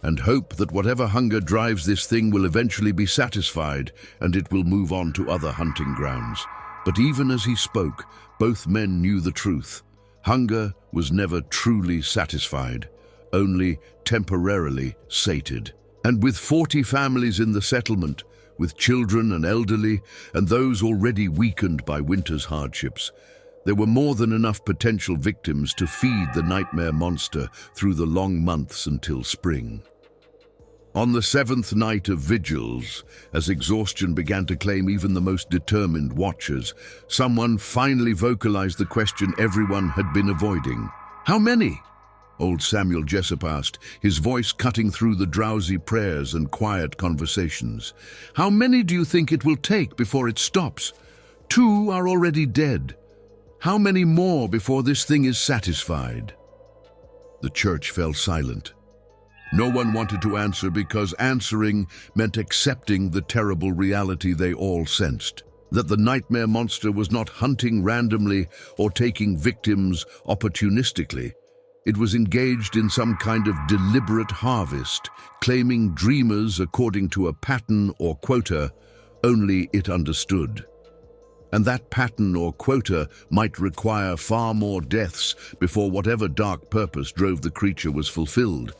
A: and hope that whatever hunger drives this thing will eventually be satisfied and it will move on to other hunting grounds." But even as he spoke, both men knew the truth. Hunger was never truly satisfied, only temporarily sated. And with 40 families in the settlement, with children and elderly, and those already weakened by winter's hardships, there were more than enough potential victims to feed the nightmare monster through the long months until spring. On the 7th night of vigils, as exhaustion began to claim even the most determined watchers, someone finally vocalized the question everyone had been avoiding. "How many?" Old Samuel Jessup asked, his voice cutting through the drowsy prayers and quiet conversations. "How many do you think it will take before it stops? 2 are already dead. How many more before this thing is satisfied?" The church fell silent. No one wanted to answer because answering meant accepting the terrible reality they all sensed, that the nightmare monster was not hunting randomly or taking victims opportunistically. It was engaged in some kind of deliberate harvest, claiming dreamers according to a pattern or quota only it understood. And that pattern or quota might require far more deaths before whatever dark purpose drove the creature was fulfilled.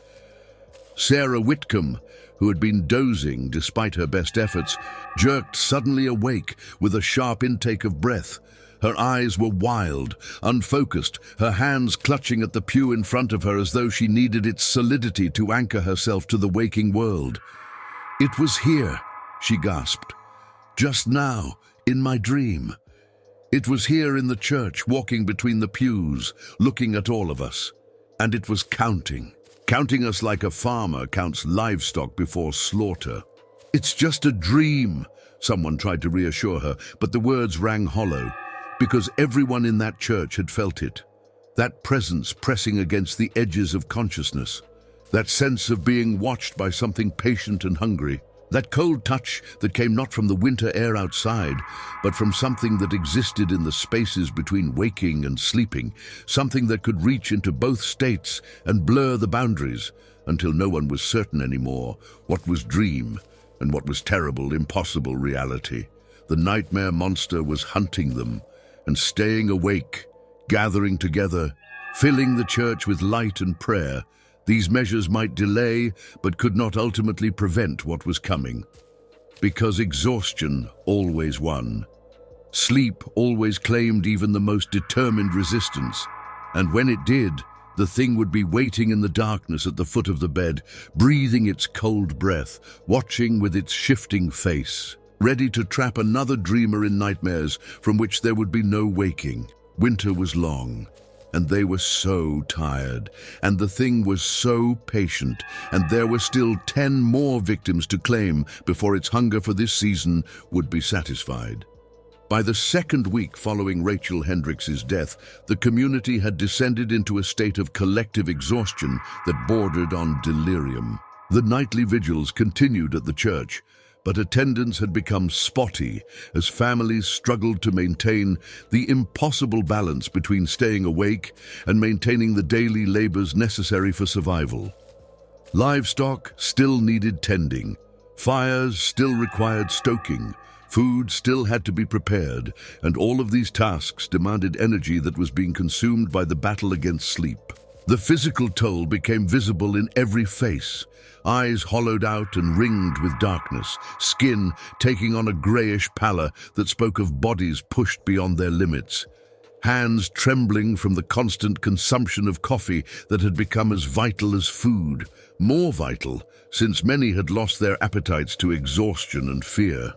A: Sarah Whitcomb, who had been dozing despite her best efforts, jerked suddenly awake with a sharp intake of breath. Her eyes were wild, unfocused, her hands clutching at the pew in front of her as though she needed its solidity to anchor herself to the waking world. "It was here," she gasped. "Just now, in my dream. It was here in the church, walking between the pews, looking at all of us. And it was counting us like a farmer counts livestock before slaughter." "It's just a dream," someone tried to reassure her, but the words rang hollow, because everyone in that church had felt it. That presence pressing against the edges of consciousness. That sense of being watched by something patient and hungry. That cold touch that came not from the winter air outside, but from something that existed in the spaces between waking and sleeping, something that could reach into both states and blur the boundaries until no one was certain anymore what was dream and what was terrible, impossible reality. The nightmare monster was hunting them and staying awake, gathering together, filling the church with light and prayer. These measures might delay, but could not ultimately prevent what was coming. Because exhaustion always won. Sleep always claimed even the most determined resistance. And when it did, the thing would be waiting in the darkness at the foot of the bed, breathing its cold breath, watching with its shifting face, ready to trap another dreamer in nightmares from which there would be no waking. Winter was long, and they were so tired, and the thing was so patient, and there were still 10 more victims to claim before its hunger for this season would be satisfied. By the second week following Rachel Hendricks's death, the community had descended into a state of collective exhaustion that bordered on delirium. The nightly vigils continued at the church, but attendance had become spotty as families struggled to maintain the impossible balance between staying awake and maintaining the daily labors necessary for survival. Livestock still needed tending, fires still required stoking, food still had to be prepared, and all of these tasks demanded energy that was being consumed by the battle against sleep. The physical toll became visible in every face, eyes hollowed out and ringed with darkness, skin taking on a grayish pallor that spoke of bodies pushed beyond their limits, hands trembling from the constant consumption of coffee that had become as vital as food, more vital since many had lost their appetites to exhaustion and fear.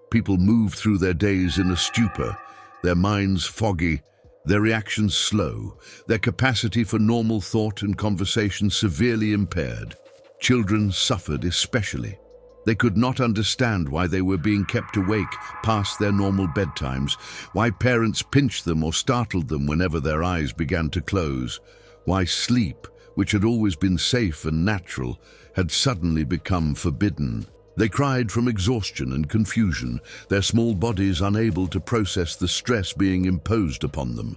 A: People moved through their days in a stupor, their minds foggy, their reactions slow, their capacity for normal thought and conversation severely impaired. Children suffered especially. They could not understand why they were being kept awake past their normal bedtimes, why parents pinched them or startled them whenever their eyes began to close, why sleep, which had always been safe and natural, had suddenly become forbidden. They cried from exhaustion and confusion, their small bodies unable to process the stress being imposed upon them.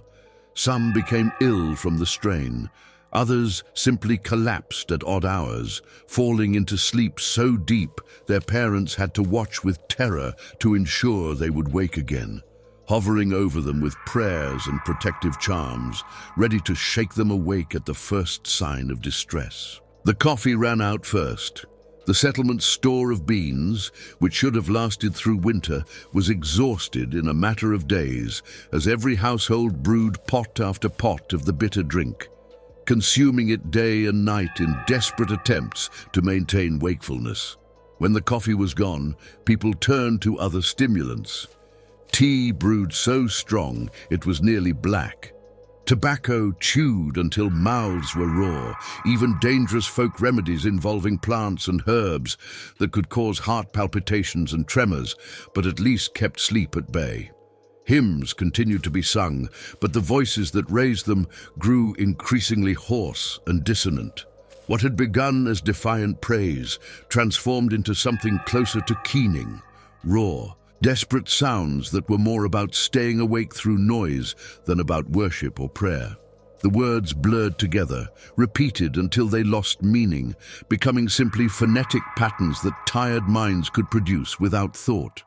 A: Some became ill from the strain. Others simply collapsed at odd hours, falling into sleep so deep their parents had to watch with terror to ensure they would wake again, hovering over them with prayers and protective charms, ready to shake them awake at the first sign of distress. The coffee ran out first. The settlement's store of beans, which should have lasted through winter, was exhausted in a matter of days as every household brewed pot after pot of the bitter drink, consuming it day and night in desperate attempts to maintain wakefulness. When the coffee was gone, people turned to other stimulants. Tea brewed so strong it was nearly black. Tobacco chewed until mouths were raw, even dangerous folk remedies involving plants and herbs that could cause heart palpitations and tremors, but at least kept sleep at bay. Hymns continued to be sung, but the voices that raised them grew increasingly hoarse and dissonant. What had begun as defiant praise transformed into something closer to keening, raw, desperate sounds that were more about staying awake through noise than about worship or prayer. The words blurred together, repeated until they lost meaning, becoming simply phonetic patterns that tired minds could produce without thought.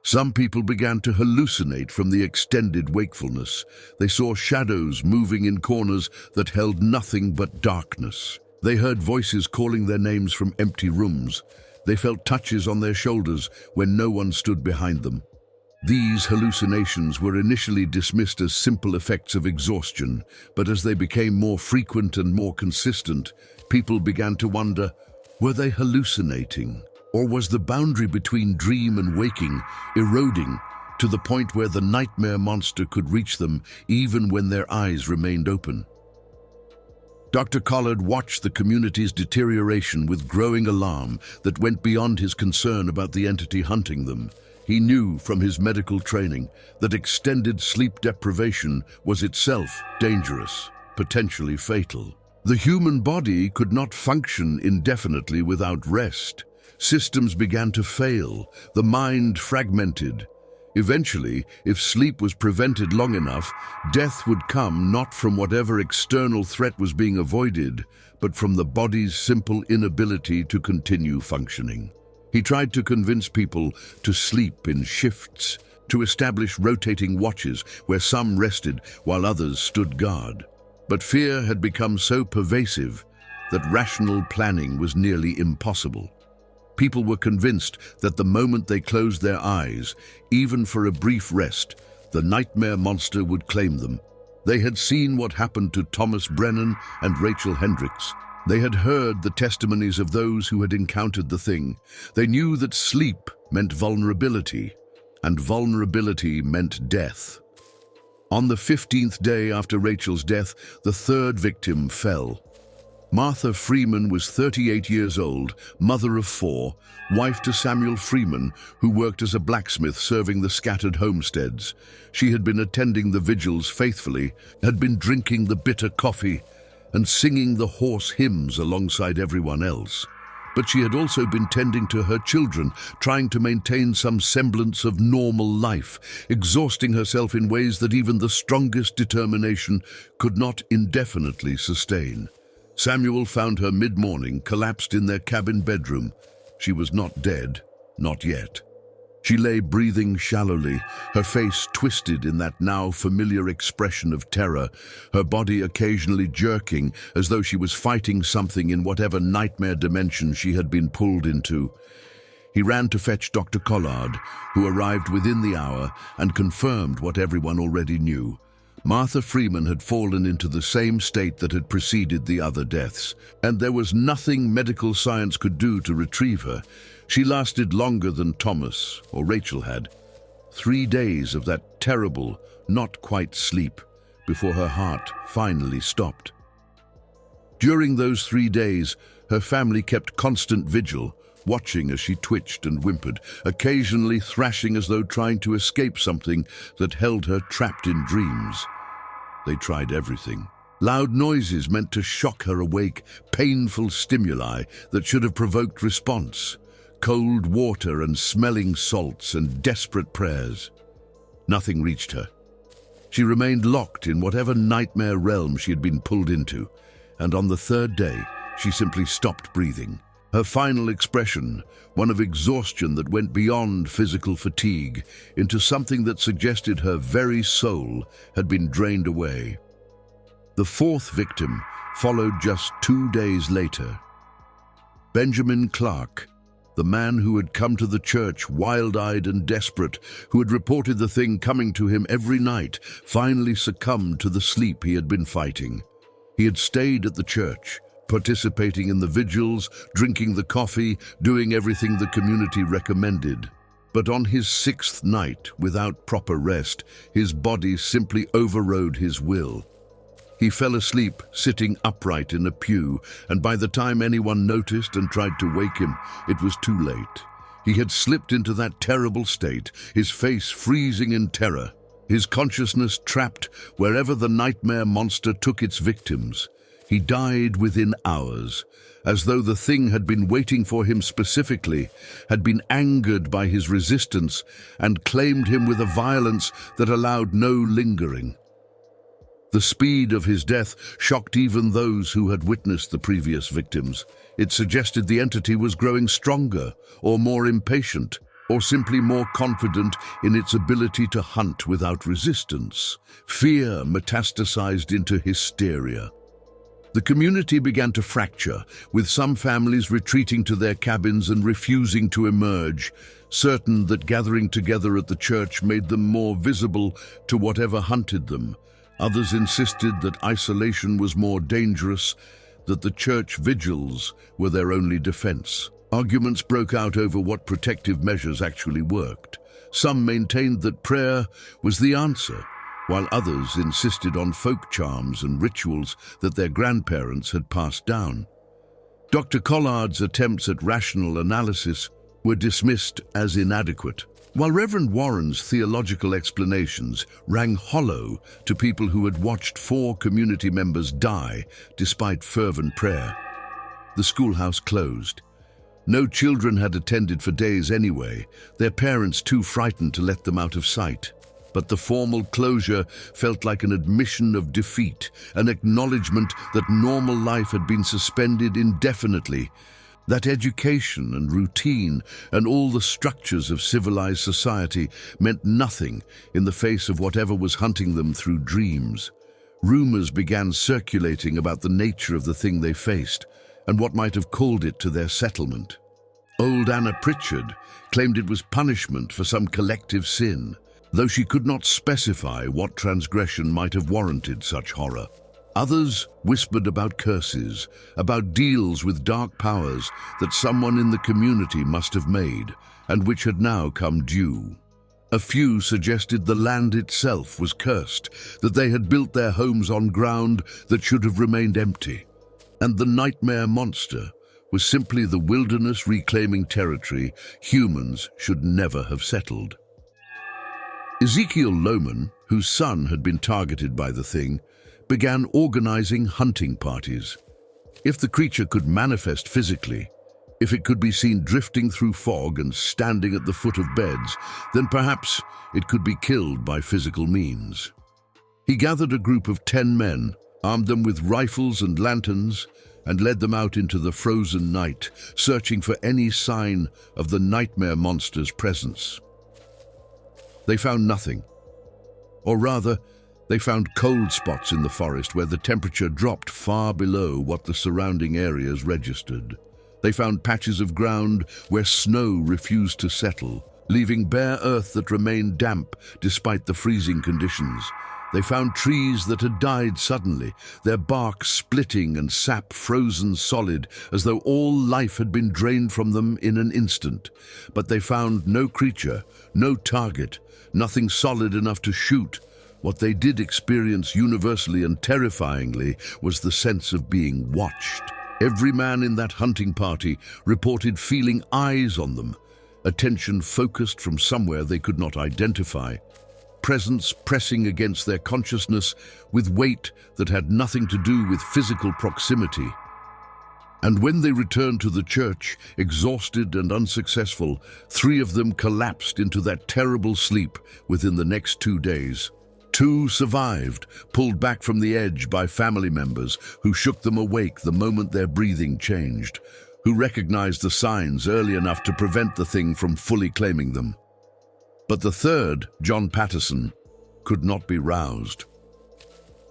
A: Some people began to hallucinate from the extended wakefulness. They saw shadows moving in corners that held nothing but darkness. They heard voices calling their names from empty rooms. They felt touches on their shoulders when no one stood behind them. These hallucinations were initially dismissed as simple effects of exhaustion, but as they became more frequent and more consistent, people began to wonder, were they hallucinating? Or was the boundary between dream and waking eroding to the point where the nightmare monster could reach them even when their eyes remained open? Dr. Collard watched the community's deterioration with growing alarm that went beyond his concern about the entity hunting them. He knew from his medical training that extended sleep deprivation was itself dangerous, potentially fatal. The human body could not function indefinitely without rest. Systems began to fail, the mind fragmented. Eventually, if sleep was prevented long enough, death would come not from whatever external threat was being avoided, but from the body's simple inability to continue functioning. He tried to convince people to sleep in shifts, to establish rotating watches where some rested while others stood guard. But fear had become so pervasive that rational planning was nearly impossible. People were convinced that the moment they closed their eyes, even for a brief rest, the nightmare monster would claim them. They had seen what happened to Thomas Brennan and Rachel Hendricks. They had heard the testimonies of those who had encountered the thing. They knew that sleep meant vulnerability, and vulnerability meant death. On the 15th day after Rachel's death, the third victim fell. Martha Freeman was 38 years old, mother of 4, wife to Samuel Freeman, who worked as a blacksmith serving the scattered homesteads. She had been attending the vigils faithfully, had been drinking the bitter coffee, and singing the hoarse hymns alongside everyone else. But she had also been tending to her children, trying to maintain some semblance of normal life, exhausting herself in ways that even the strongest determination could not indefinitely sustain. Samuel found her mid-morning, collapsed in their cabin bedroom. She was not dead, not yet. She lay breathing shallowly, her face twisted in that now familiar expression of terror, her body occasionally jerking as though she was fighting something in whatever nightmare dimension she had been pulled into. He ran to fetch Dr. Collard, who arrived within the hour and confirmed what everyone already knew. Martha Freeman had fallen into the same state that had preceded the other deaths, and there was nothing medical science could do to retrieve her. She lasted longer than Thomas or Rachel had. 3 days of that terrible, not quite sleep, before her heart finally stopped. During those 3 days, her family kept constant vigil, watching as she twitched and whimpered, occasionally thrashing as though trying to escape something that held her trapped in dreams. They tried everything. Loud noises meant to shock her awake, painful stimuli that should have provoked response, cold water and smelling salts and desperate prayers. Nothing reached her. She remained locked in whatever nightmare realm she had been pulled into, and on the 3rd day, she simply stopped breathing. Her final expression, one of exhaustion that went beyond physical fatigue into something that suggested her very soul had been drained away. The 4th victim followed just 2 days later. Benjamin Clark, the man who had come to the church wild-eyed and desperate, who had reported the thing coming to him every night, finally succumbed to the sleep he had been fighting. He had stayed at the church, participating in the vigils, drinking the coffee, doing everything the community recommended. But on his 6th night, without proper rest, his body simply overrode his will. He fell asleep, sitting upright in a pew, and by the time anyone noticed and tried to wake him, it was too late. He had slipped into that terrible state, his face freezing in terror, his consciousness trapped wherever the nightmare monster took its victims. He died within hours, as though the thing had been waiting for him specifically, had been angered by his resistance, and claimed him with a violence that allowed no lingering. The speed of his death shocked even those who had witnessed the previous victims. It suggested the entity was growing stronger, or more impatient, or simply more confident in its ability to hunt without resistance. Fear metastasized into hysteria. The community began to fracture, with some families retreating to their cabins and refusing to emerge, certain that gathering together at the church made them more visible to whatever hunted them. Others insisted that isolation was more dangerous, that the church vigils were their only defense. Arguments broke out over what protective measures actually worked. Some maintained that prayer was the answer, while others insisted on folk charms and rituals that their grandparents had passed down. Dr. Collard's attempts at rational analysis were dismissed as inadequate, while Reverend Warren's theological explanations rang hollow to people who had watched 4 community members die despite fervent prayer. The schoolhouse closed. No children had attended for days anyway, their parents too frightened to let them out of sight. But the formal closure felt like an admission of defeat, an acknowledgement that normal life had been suspended indefinitely, that education and routine and all the structures of civilized society meant nothing in the face of whatever was hunting them through dreams. Rumors began circulating about the nature of the thing they faced and what might have called it to their settlement. Old Anna Pritchard claimed it was punishment for some collective sin, though she could not specify what transgression might have warranted such horror. Others whispered about curses, about deals with dark powers that someone in the community must have made, and which had now come due. A few suggested the land itself was cursed, that they had built their homes on ground that should have remained empty. And the nightmare monster was simply the wilderness reclaiming territory humans should never have settled. Ezekiel Lohman, whose son had been targeted by the thing, began organizing hunting parties. If the creature could manifest physically, if it could be seen drifting through fog and standing at the foot of beds, then perhaps it could be killed by physical means. He gathered a group of 10 men, armed them with rifles and lanterns, and led them out into the frozen night, searching for any sign of the nightmare monster's presence. They found nothing. Or rather, they found cold spots in the forest where the temperature dropped far below what the surrounding areas registered. They found patches of ground where snow refused to settle, leaving bare earth that remained damp despite the freezing conditions. They found trees that had died suddenly, their bark splitting and sap frozen solid as though all life had been drained from them in an instant. But they found no creature, no target, nothing solid enough to shoot. What they did experience universally and terrifyingly was the sense of being watched. Every man in that hunting party reported feeling eyes on them, attention focused from somewhere they could not identify, presence pressing against their consciousness with weight that had nothing to do with physical proximity. And when they returned to the church, exhausted and unsuccessful, 3 of them collapsed into that terrible sleep within the next 2 days. 2 survived, pulled back from the edge by family members who shook them awake the moment their breathing changed, who recognized the signs early enough to prevent the thing from fully claiming them. But the 3rd, John Patterson, could not be roused.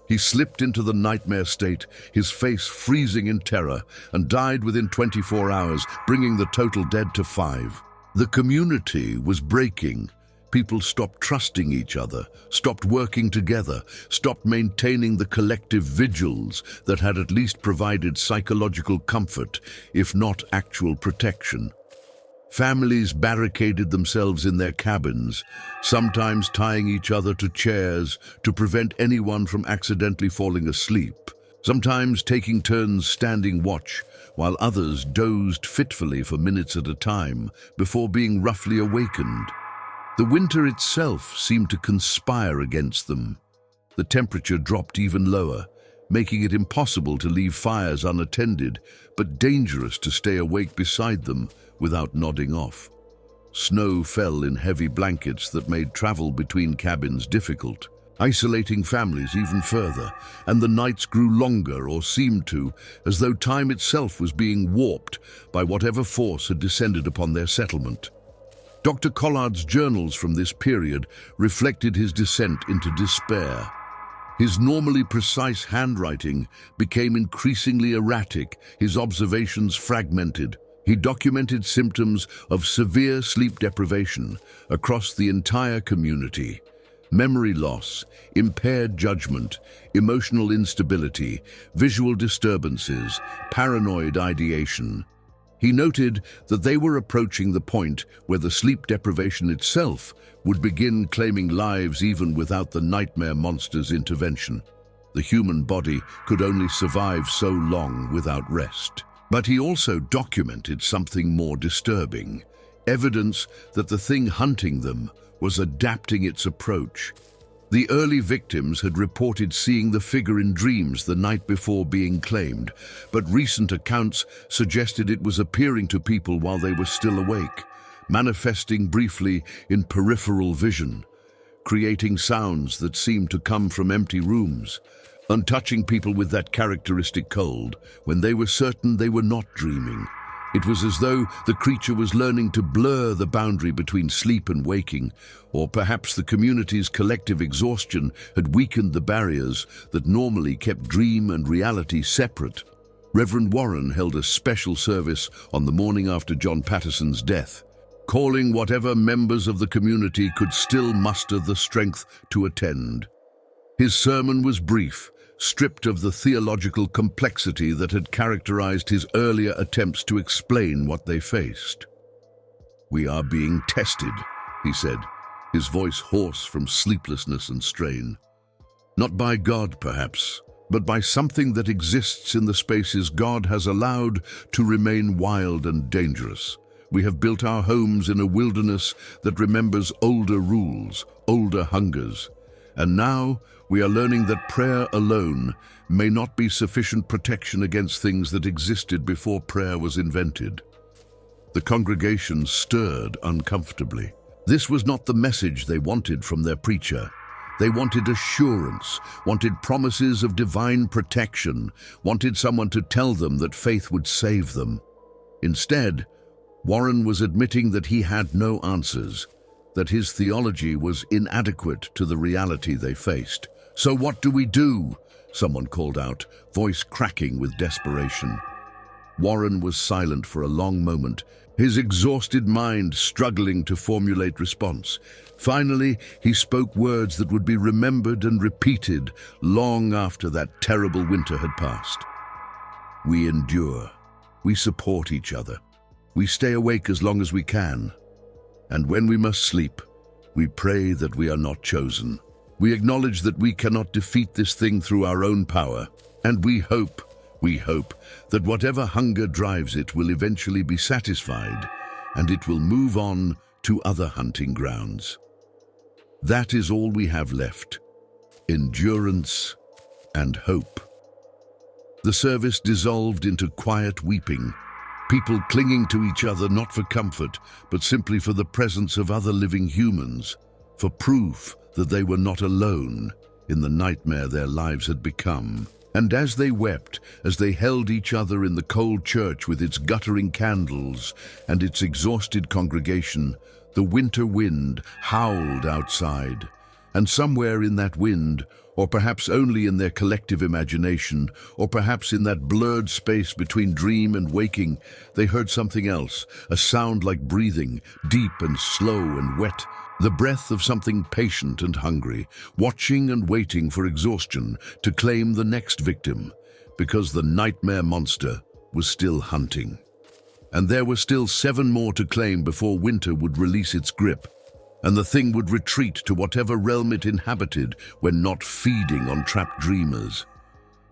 A: He slipped into the nightmare state, his face freezing in terror, and died within 24 hours, bringing the total dead to 5. The community was breaking. People stopped trusting each other, stopped working together, stopped maintaining the collective vigils that had at least provided psychological comfort, if not actual protection. Families barricaded themselves in their cabins, sometimes tying each other to chairs to prevent anyone from accidentally falling asleep, sometimes taking turns standing watch, while others dozed fitfully for minutes at a time before being roughly awakened. The winter itself seemed to conspire against them. The temperature dropped even lower, making it impossible to leave fires unattended, but dangerous to stay awake beside them without nodding off. Snow fell in heavy blankets that made travel between cabins difficult, isolating families even further, and the nights grew longer, or seemed to, as though time itself was being warped by whatever force had descended upon their settlement. Dr. Collard's journals from this period reflected his descent into despair. His normally precise handwriting became increasingly erratic, his observations fragmented. He documented symptoms of severe sleep deprivation across the entire community. Memory loss, impaired judgment, emotional instability, visual disturbances, paranoid ideation. He noted that they were approaching the point where the sleep deprivation itself would begin claiming lives even without the nightmare monster's intervention. The human body could only survive so long without rest. But he also documented something more disturbing, evidence that the thing hunting them was adapting its approach. The early victims had reported seeing the figure in dreams the night before being claimed, but recent accounts suggested it was appearing to people while they were still awake, manifesting briefly in peripheral vision, creating sounds that seemed to come from empty rooms, and touching people with that characteristic cold when they were certain they were not dreaming. It was as though the creature was learning to blur the boundary between sleep and waking, or perhaps the community's collective exhaustion had weakened the barriers that normally kept dream and reality separate. Reverend Warren held a special service on the morning after John Patterson's death, calling whatever members of the community could still muster the strength to attend. His sermon was brief, stripped of the theological complexity that had characterized his earlier attempts to explain what they faced. "We are being tested," he said, his voice hoarse from sleeplessness and strain. "Not by God, perhaps, but by something that exists in the spaces God has allowed to remain wild and dangerous. We have built our homes in a wilderness that remembers older rules, older hungers. And now we are learning that prayer alone may not be sufficient protection against things that existed before prayer was invented." The congregation stirred uncomfortably. This was not the message they wanted from their preacher. They wanted assurance, wanted promises of divine protection, wanted someone to tell them that faith would save them. Instead, Warren was admitting that he had no answers, that his theology was inadequate to the reality they faced. "So what do we do?" someone called out, voice cracking with desperation. Warren was silent for a long moment, his exhausted mind struggling to formulate response. Finally, he spoke words that would be remembered and repeated long after that terrible winter had passed. "We endure. We support each other. We stay awake as long as we can. And when we must sleep, we pray that we are not chosen. We acknowledge that we cannot defeat this thing through our own power, and we hope that whatever hunger drives it will eventually be satisfied, and it will move on to other hunting grounds. That is all we have left: endurance and hope." The service dissolved into quiet weeping, people clinging to each other not for comfort, but simply for the presence of other living humans, for proof that they were not alone in the nightmare their lives had become. And as they wept, as they held each other in the cold church with its guttering candles and its exhausted congregation, the winter wind howled outside. And somewhere in that wind, or perhaps only in their collective imagination, or perhaps in that blurred space between dream and waking, they heard something else, a sound like breathing, deep and slow and wet, the breath of something patient and hungry, watching and waiting for exhaustion to claim the next victim, because the nightmare monster was still hunting. And there were still 7 more to claim before winter would release its grip, and the thing would retreat to whatever realm it inhabited when not feeding on trapped dreamers.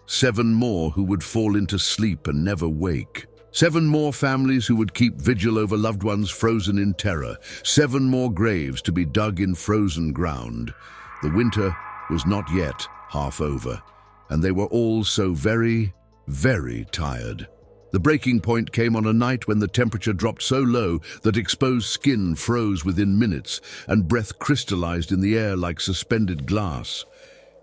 A: 7 more who would fall into sleep and never wake. 7 more families who would keep vigil over loved ones frozen in terror. 7 more graves to be dug in frozen ground. The winter was not yet half over, and they were all so very, very tired. The breaking point came on a night when the temperature dropped so low that exposed skin froze within minutes and breath crystallized in the air like suspended glass.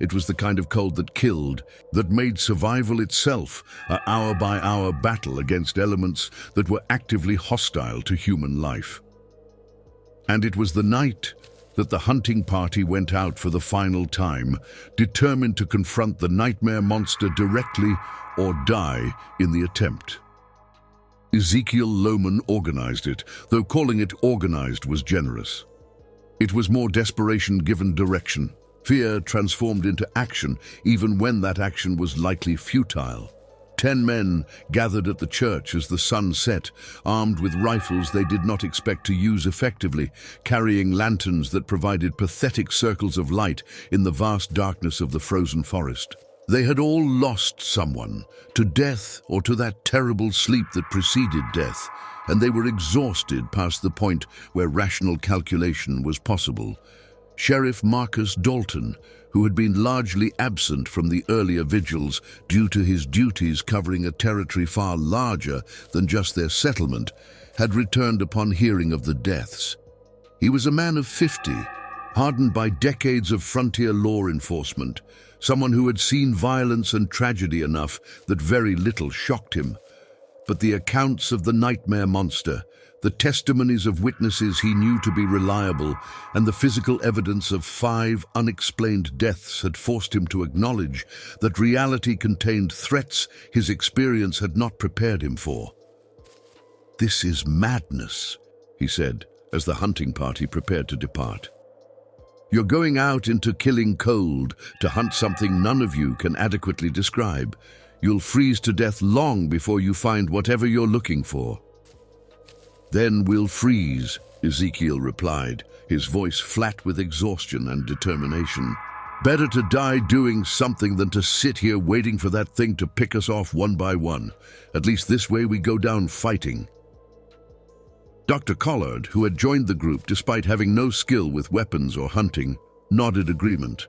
A: It was the kind of cold that killed, that made survival itself an hour-by-hour battle against elements that were actively hostile to human life. And it was the night that the hunting party went out for the final time, determined to confront the nightmare monster directly or die in the attempt. Ezekiel Lohman organized it, though calling it organized was generous. It was more desperation given direction, fear transformed into action, even when that action was likely futile. 10 men gathered at the church as the sun set, armed with rifles they did not expect to use effectively, carrying lanterns that provided pathetic circles of light in the vast darkness of the frozen forest. They had all lost someone, to death or to that terrible sleep that preceded death, and they were exhausted past the point where rational calculation was possible. Sheriff Marcus Dalton, who had been largely absent from the earlier vigils due to his duties covering a territory far larger than just their settlement, had returned upon hearing of the deaths. He was a man of 50, hardened by decades of frontier law enforcement, someone who had seen violence and tragedy enough that very little shocked him. But the accounts of the nightmare monster, the testimonies of witnesses he knew to be reliable, and the physical evidence of 5 unexplained deaths had forced him to acknowledge that reality contained threats his experience had not prepared him for. "This is madness," he said, as the hunting party prepared to depart. "You're going out into killing cold to hunt something none of you can adequately describe. You'll freeze to death long before you find whatever you're looking for." "Then we'll freeze," Ezekiel replied, his voice flat with exhaustion and determination. "Better to die doing something than to sit here waiting for that thing to pick us off one by one. At least this way we go down fighting." Dr. Collard, who had joined the group despite having no skill with weapons or hunting, nodded agreement.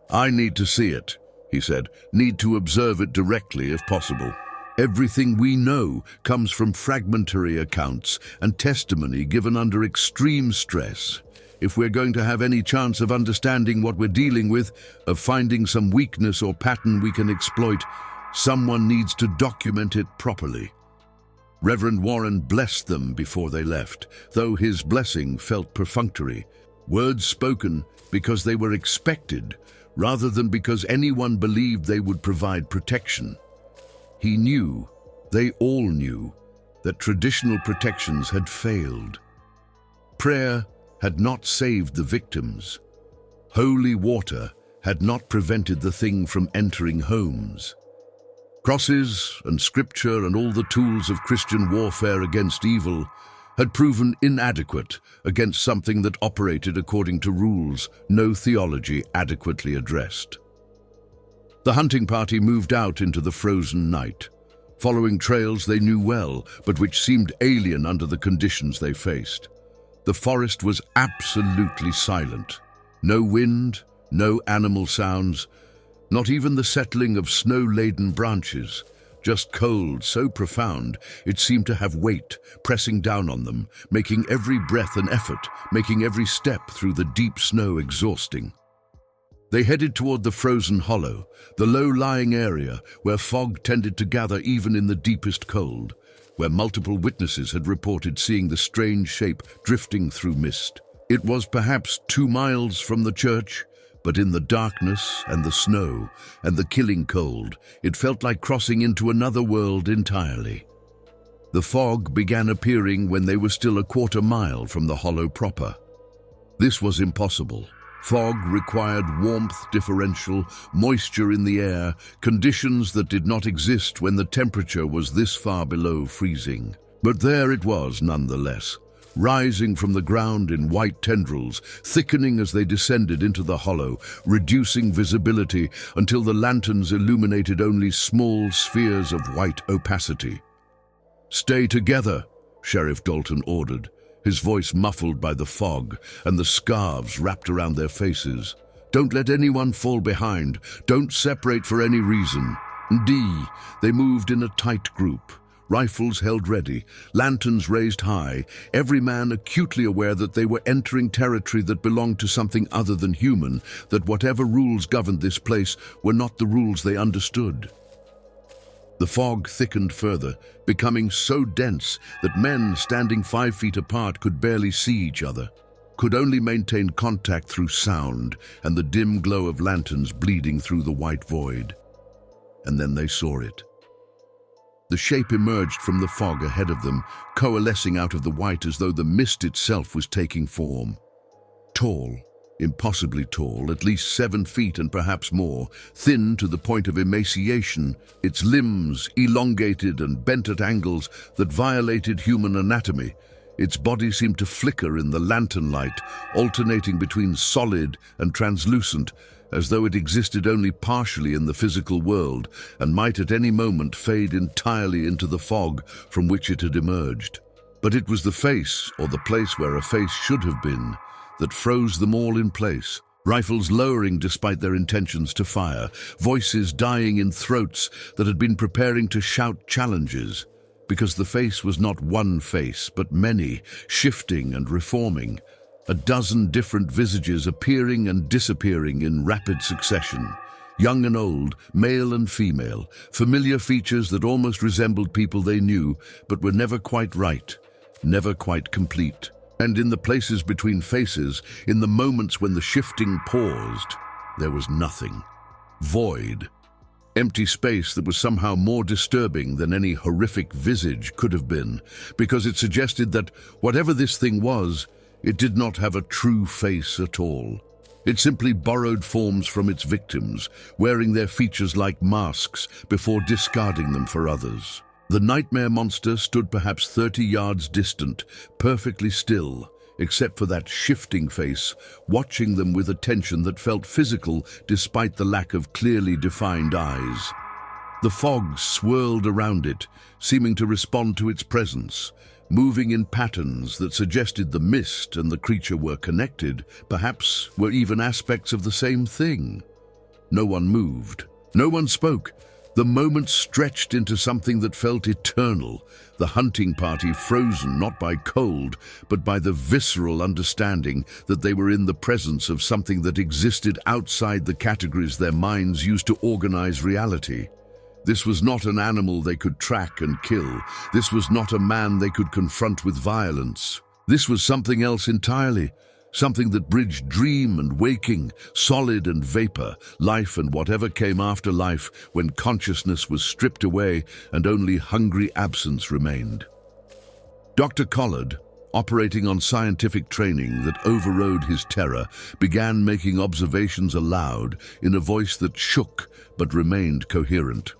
A: "I need to see it," he said, "need to observe it directly if possible. Everything we know comes from fragmentary accounts and testimony given under extreme stress. If we're going to have any chance of understanding what we're dealing with, of finding some weakness or pattern we can exploit, someone needs to document it properly." Reverend Warren blessed them before they left, though his blessing felt perfunctory. Words spoken because they were expected, rather than because anyone believed they would provide protection. He knew, they all knew, that traditional protections had failed. Prayer had not saved the victims. Holy water had not prevented the thing from entering homes. Crosses and scripture and all the tools of Christian warfare against evil had proven inadequate against something that operated according to rules no theology adequately addressed. The hunting party moved out into the frozen night, following trails they knew well, but which seemed alien under the conditions they faced. The forest was absolutely silent. No wind, no animal sounds, not even the settling of snow-laden branches, just cold so profound it seemed to have weight pressing down on them, making every breath an effort, making every step through the deep snow exhausting. They headed toward the frozen hollow, the low-lying area where fog tended to gather even in the deepest cold, where multiple witnesses had reported seeing the strange shape drifting through mist. It was perhaps 2 miles from the church, but in the darkness and the snow and the killing cold, it felt like crossing into another world entirely. The fog began appearing when they were still a 1/4 mile from the hollow proper. This was impossible. Fog required warmth differential, moisture in the air, conditions that did not exist when the temperature was this far below freezing. But there it was nonetheless, rising from the ground in white tendrils, thickening as they descended into the hollow, reducing visibility until the lanterns illuminated only small spheres of white opacity. "Stay together," Sheriff Dalton ordered, his voice muffled by the fog and the scarves wrapped around their faces. "Don't let anyone fall behind. Don't separate for any reason." They moved in a tight group, rifles held ready, lanterns raised high, every man acutely aware that they were entering territory that belonged to something other than human, that whatever rules governed this place were not the rules they understood. The fog thickened further, becoming so dense that men standing 5 feet apart could barely see each other, could only maintain contact through sound and the dim glow of lanterns bleeding through the white void. And then they saw it. The shape emerged from the fog ahead of them, coalescing out of the white as though the mist itself was taking form. Tall, impossibly tall, at least 7 feet and perhaps more, thin to the point of emaciation, its limbs elongated and bent at angles that violated human anatomy. Its body seemed to flicker in the lantern light, alternating between solid and translucent, as though it existed only partially in the physical world and might at any moment fade entirely into the fog from which it had emerged. But it was the face, or the place where a face should have been, that froze them all in place. Rifles lowering despite their intentions to fire, voices dying in throats that had been preparing to shout challenges, because the face was not one face, but many, shifting and reforming, a dozen different visages appearing and disappearing in rapid succession. Young and old, male and female, familiar features that almost resembled people they knew, but were never quite right, never quite complete. And in the places between faces, in the moments when the shifting paused, there was nothing. Void. Empty space that was somehow more disturbing than any horrific visage could have been, because it suggested that whatever this thing was, it did not have a true face at all. It simply borrowed forms from its victims, wearing their features like masks before discarding them for others. The nightmare monster stood perhaps 30 yards distant, perfectly still, except for that shifting face, watching them with attention that felt physical despite the lack of clearly defined eyes. The fog swirled around it, seeming to respond to its presence, moving in patterns that suggested the mist and the creature were connected, perhaps were even aspects of the same thing. No one moved. No one spoke. The moment stretched into something that felt eternal, the hunting party frozen not by cold, but by the visceral understanding that they were in the presence of something that existed outside the categories their minds used to organize reality. This was not an animal they could track and kill. This was not a man they could confront with violence. This was something else entirely. Something that bridged dream and waking, solid and vapor, life and whatever came after life when consciousness was stripped away and only hungry absence remained. Dr. Collard, operating on scientific training that overrode his terror, began making observations aloud in a voice that shook but remained coherent.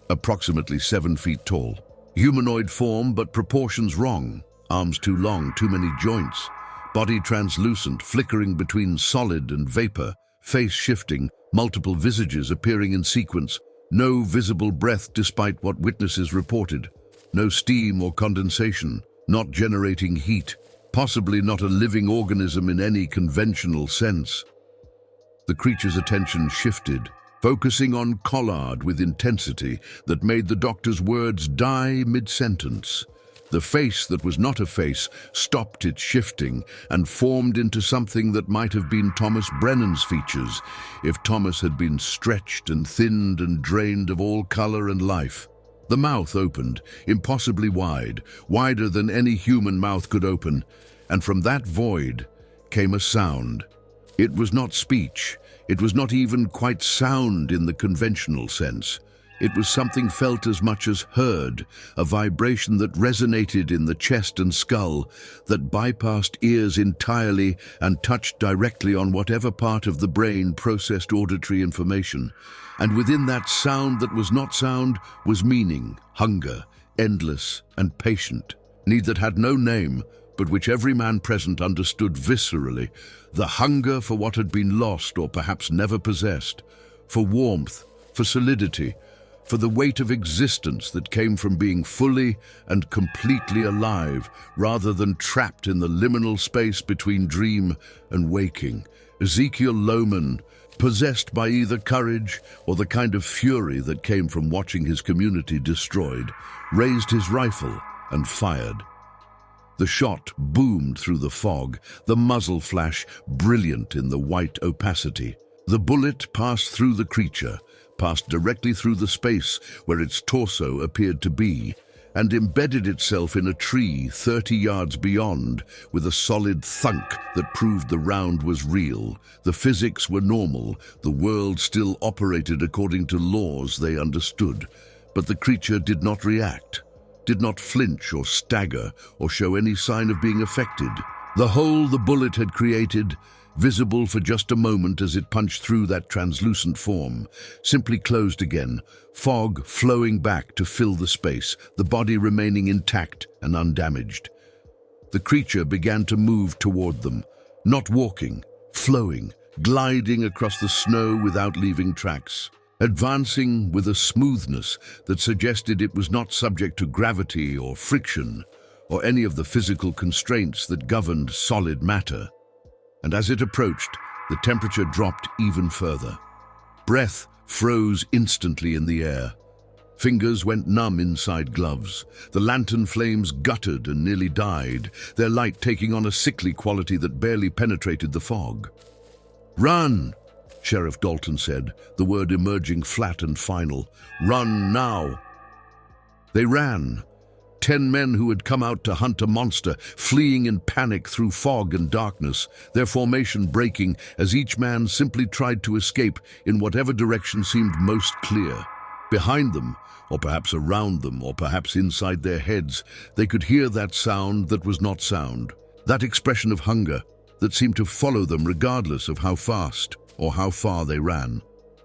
A: Approximately 7 feet tall. Humanoid form but proportions wrong. Arms too long, too many joints. Body translucent, flickering between solid and vapor, face shifting, multiple visages appearing in sequence, no visible breath despite what witnesses reported, no steam or condensation, not generating heat, possibly not a living organism in any conventional sense. The creature's attention shifted, focusing on Collard with intensity that made the doctor's words die mid-sentence. The face that was not a face stopped its shifting and formed into something that might have been Thomas Brennan's features if Thomas had been stretched and thinned and drained of all color and life. The mouth opened, impossibly wide, wider than any human mouth could open, and from that void came a sound. It was not speech. It was not even quite sound in the conventional sense. It was something felt as much as heard, a vibration that resonated in the chest and skull, that bypassed ears entirely and touched directly on whatever part of the brain processed auditory information. And within that sound that was not sound was meaning, hunger, endless and patient. Need that had no name, but which every man present understood viscerally, the hunger for what had been lost or perhaps never possessed, for warmth, for solidity, for the weight of existence that came from being fully and completely alive rather than trapped in the liminal space between dream and waking. Ezekiel Lohman, possessed by either courage or the kind of fury that came from watching his community destroyed, raised his rifle and fired. The shot boomed through the fog, the muzzle flash brilliant in the white opacity. The bullet passed through the creature, passed directly through the space where its torso appeared to be, and embedded itself in a tree 30 yards beyond with a solid thunk that proved the round was real. The physics were normal, the world still operated according to laws they understood, but the creature did not react, did not flinch or stagger or show any sign of being affected. The hole the bullet had created, visible for just a moment as it punched through that translucent form, simply closed again, fog flowing back to fill the space, the body remaining intact and undamaged. The creature began to move toward them, not walking, flowing, gliding across the snow without leaving tracks, advancing with a smoothness that suggested it was not subject to gravity or friction, or any of the physical constraints that governed solid matter. and as it approached, the temperature dropped even further. Breath froze instantly in the air. Fingers went numb inside gloves. The lantern flames guttered and nearly died, their light taking on a sickly quality that barely penetrated the fog. "Run!" Sheriff Dalton said, the word emerging flat and final. "Run now!" They ran. 10 men who had come out to hunt a monster, fleeing in panic through fog and darkness, their formation breaking as each man simply tried to escape in whatever direction seemed most clear. Behind them, or perhaps around them, or perhaps inside their heads, they could hear that sound that was not sound, that expression of hunger that seemed to follow them regardless of how fast or how far they ran.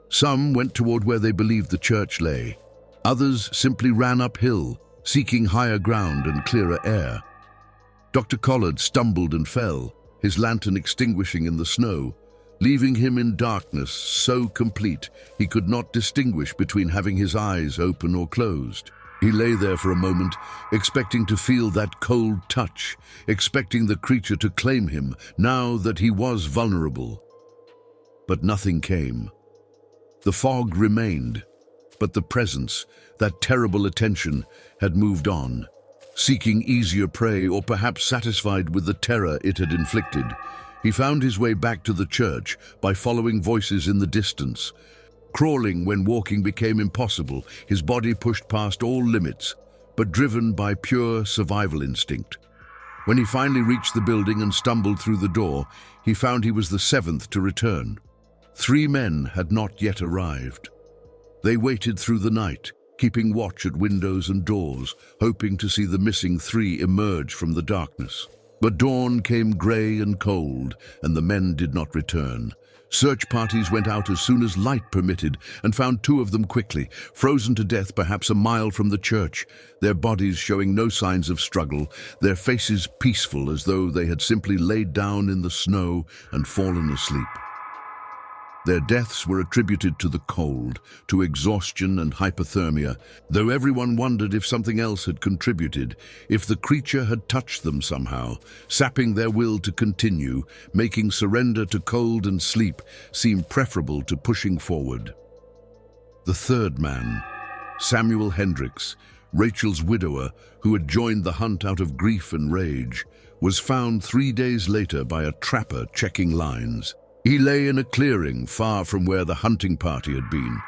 A: Some went toward where they believed the church lay. Others simply ran uphill, seeking higher ground and clearer air. Dr. Collard stumbled and fell, his lantern extinguishing in the snow, leaving him in darkness so complete he could not distinguish between having his eyes open or closed. He lay there for a moment, expecting to feel that cold touch, expecting the creature to claim him now that he was vulnerable. But nothing came. The fog remained, but the presence, that terrible attention, had moved on, seeking easier prey or perhaps satisfied with the terror it had inflicted. He found his way back to the church by following voices in the distance. Crawling when walking became impossible, his body pushed past all limits, but driven by pure survival instinct. When he finally reached the building and stumbled through the door, he found he was the 7th to return. 3 men had not yet arrived. They waited through the night, keeping watch at windows and doors, hoping to see the missing 3 emerge from the darkness. But dawn came grey and cold, and the men did not return. Search parties went out as soon as light permitted and found 2 of them quickly, frozen to death perhaps a mile from the church, their bodies showing no signs of struggle, their faces peaceful as though they had simply laid down in the snow and fallen asleep. Their deaths were attributed to the cold, to exhaustion and hypothermia, though everyone wondered if something else had contributed, if the creature had touched them somehow, sapping their will to continue, making surrender to cold and sleep seem preferable to pushing forward. The 3rd man, Samuel Hendricks, Rachel's widower, who had joined the hunt out of grief and rage, was found 3 days later by a trapper checking lines. He lay in a clearing far from where the hunting party had been,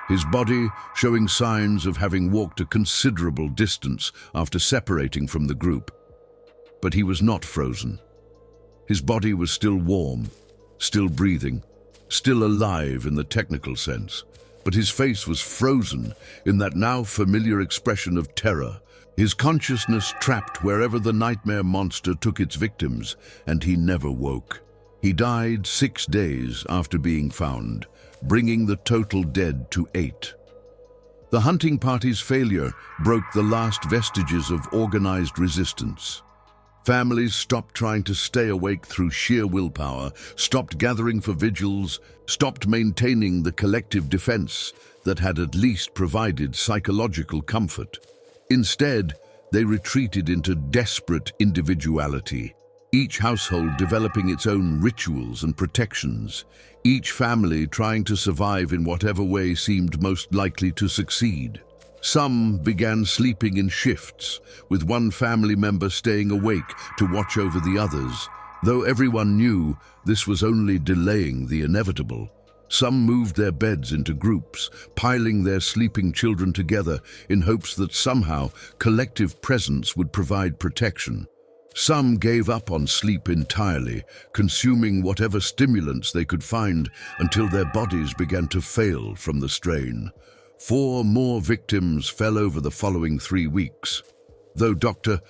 A: his body showing signs of having walked a considerable distance after separating from the group. But he was not frozen. His body was still warm, still breathing, still alive in the technical sense, but his face was frozen in that now familiar expression of terror, his consciousness trapped wherever the nightmare monster took its victims, and he never woke. He died 6 days after being found, bringing the total dead to 8. The hunting party's failure broke the last vestiges of organized resistance. Families stopped trying to stay awake through sheer willpower, stopped gathering for vigils, stopped maintaining the collective defense that had at least provided psychological comfort. Instead, they retreated into desperate individuality, each household developing its own rituals and protections, each family trying to survive in whatever way seemed most likely to succeed. Some began sleeping in shifts, with one family member staying awake to watch over the others. Though everyone knew this was only delaying the inevitable, some moved their beds into groups, piling their sleeping children together in hopes that somehow collective presence would provide protection. Some gave up on sleep entirely, consuming whatever stimulants they could find until their bodies began to fail from the strain. 4 more victims fell over the following 3 weeks. Though Dr.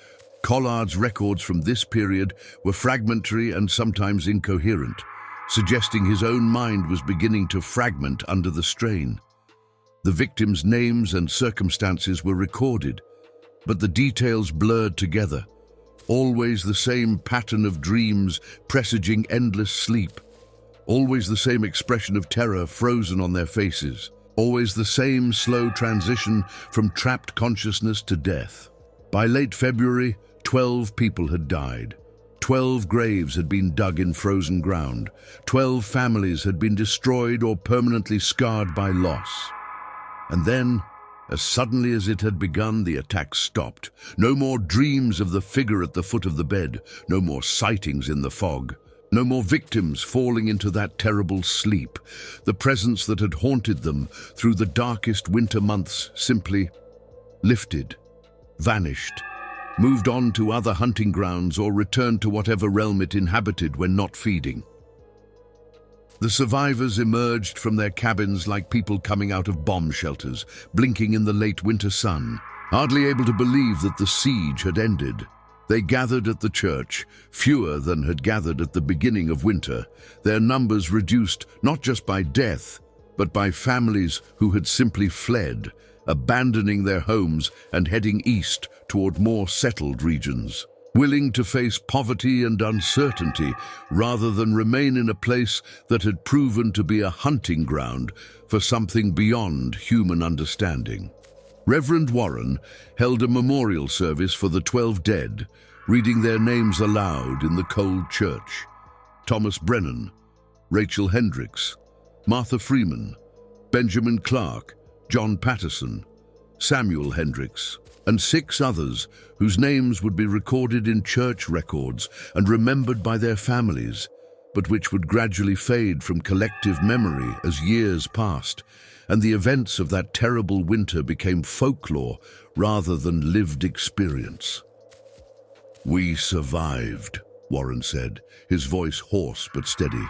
A: Collard's records from this period were fragmentary and sometimes incoherent, suggesting his own mind was beginning to fragment under the strain. The victims' names and circumstances were recorded, but the details blurred together. Always the same pattern of dreams presaging endless sleep. Always the same expression of terror frozen on their faces. Always the same slow transition from trapped consciousness to death. By late February, 12 people had died. 12 graves had been dug in frozen ground. 12 families had been destroyed or permanently scarred by loss. And then, as suddenly as it had begun, the attack stopped. No more dreams of the figure at the foot of the bed. No more sightings in the fog. No more victims falling into that terrible sleep. The presence that had haunted them through the darkest winter months simply lifted, vanished, moved on to other hunting grounds or returned to whatever realm it inhabited when not feeding. The survivors emerged from their cabins like people coming out of bomb shelters, blinking in the late winter sun, hardly able to believe that the siege had ended. They gathered at the church, fewer than had gathered at the beginning of winter, their numbers reduced not just by death, but by families who had simply fled, abandoning their homes and heading east toward more settled regions, willing to face poverty and uncertainty rather than remain in a place that had proven to be a hunting ground for something beyond human understanding. Reverend Warren held a memorial service for the 12 dead, reading their names aloud in the cold church. Thomas Brennan, Rachel Hendricks, Martha Freeman, Benjamin Clark, John Patterson, Samuel Hendricks, and 6 others whose names would be recorded in church records and remembered by their families, but which would gradually fade from collective memory as years passed, and the events of that terrible winter became folklore rather than lived experience. "We survived," Warren said, his voice hoarse but steady.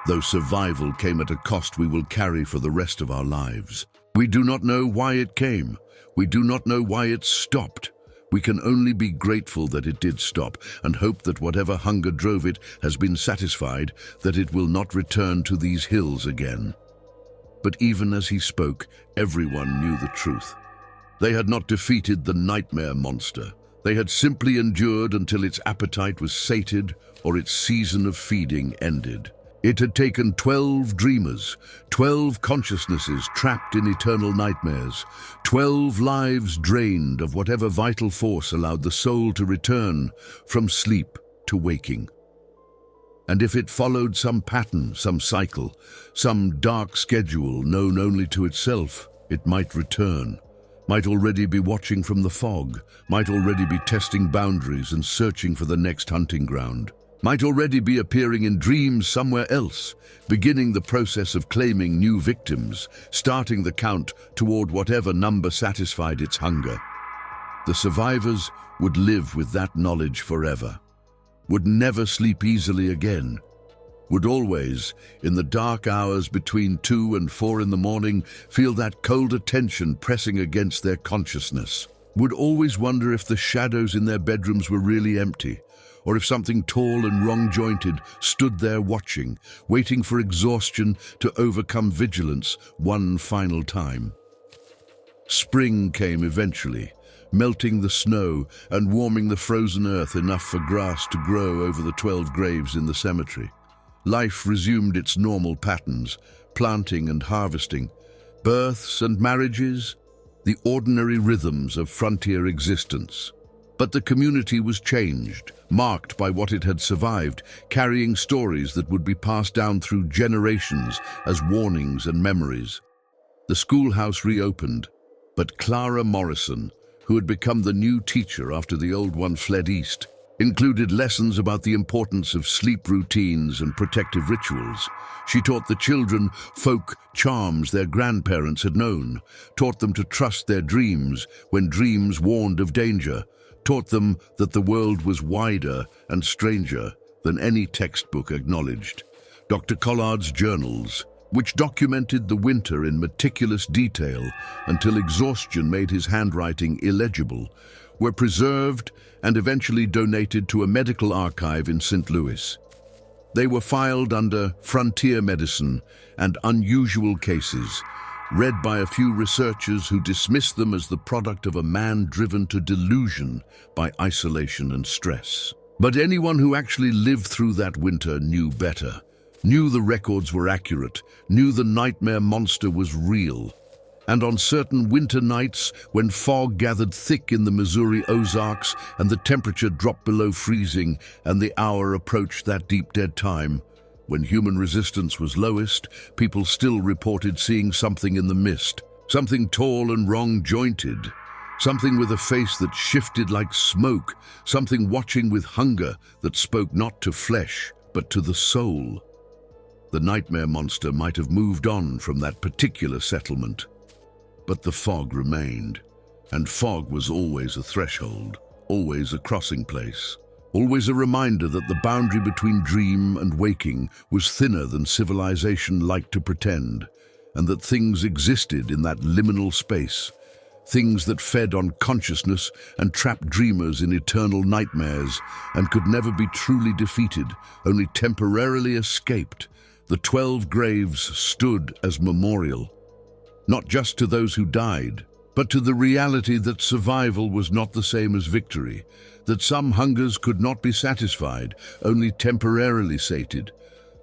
A: "Though survival came at a cost we will carry for the rest of our lives. We do not know why it came. We do not know why it stopped. We can only be grateful that it did stop and hope that whatever hunger drove it has been satisfied, that it will not return to these hills again." But even as he spoke, everyone knew the truth. They had not defeated the nightmare monster. They had simply endured until its appetite was sated or its season of feeding ended. It had taken 12 dreamers, 12 consciousnesses trapped in eternal nightmares, 12 lives drained of whatever vital force allowed the soul to return from sleep to waking. And if it followed some pattern, some cycle, some dark schedule known only to itself, it might return, might already be watching from the fog, might already be testing boundaries and searching for the next hunting ground, might already be appearing in dreams somewhere else, beginning the process of claiming new victims, starting the count toward whatever number satisfied its hunger. The survivors would live with that knowledge forever, would never sleep easily again, would always, in the dark hours between 2 and 4 in the morning, feel that colder tension pressing against their consciousness, would always wonder if the shadows in their bedrooms were really empty, or if something tall and wrong-jointed stood there watching, waiting for exhaustion to overcome vigilance one final time. Spring came eventually, melting the snow and warming the frozen earth enough for grass to grow over the 12 graves in the cemetery. Life resumed its normal patterns, planting and harvesting, births and marriages, the ordinary rhythms of frontier existence. But the community was changed, marked by what it had survived, carrying stories that would be passed down through generations as warnings and memories. The schoolhouse reopened, but Clara Morrison, who had become the new teacher after the old one fled east, included lessons about the importance of sleep routines and protective rituals. She taught the children folk charms their grandparents had known, taught them to trust their dreams when dreams warned of danger, taught them that the world was wider and stranger than any textbook acknowledged. Dr. Collard's journals, which documented the winter in meticulous detail until exhaustion made his handwriting illegible, were preserved and eventually donated to a medical archive in St. Louis. They were filed under frontier medicine and unusual cases, read by a few researchers who dismissed them as the product of a man driven to delusion by isolation and stress. But anyone who actually lived through that winter knew better, knew the records were accurate, knew the nightmare monster was real, And on certain winter nights, when fog gathered thick in the Missouri Ozarks and the temperature dropped below freezing and the hour approached that deep dead time, when human resistance was lowest, people still reported seeing something in the mist, something tall and wrong-jointed, something with a face that shifted like smoke, something watching with hunger that spoke not to flesh, but to the soul. The nightmare monster might have moved on from that particular settlement, but the fog remained, and fog was always a threshold, always a crossing place, always a reminder that the boundary between dream and waking was thinner than civilization liked to pretend, and that things existed in that liminal space, things that fed on consciousness and trapped dreamers in eternal nightmares and could never be truly defeated, only temporarily escaped. The 12 graves stood as memorial, not just to those who died, but to the reality that survival was not the same as victory, that some hungers could not be satisfied, only temporarily sated,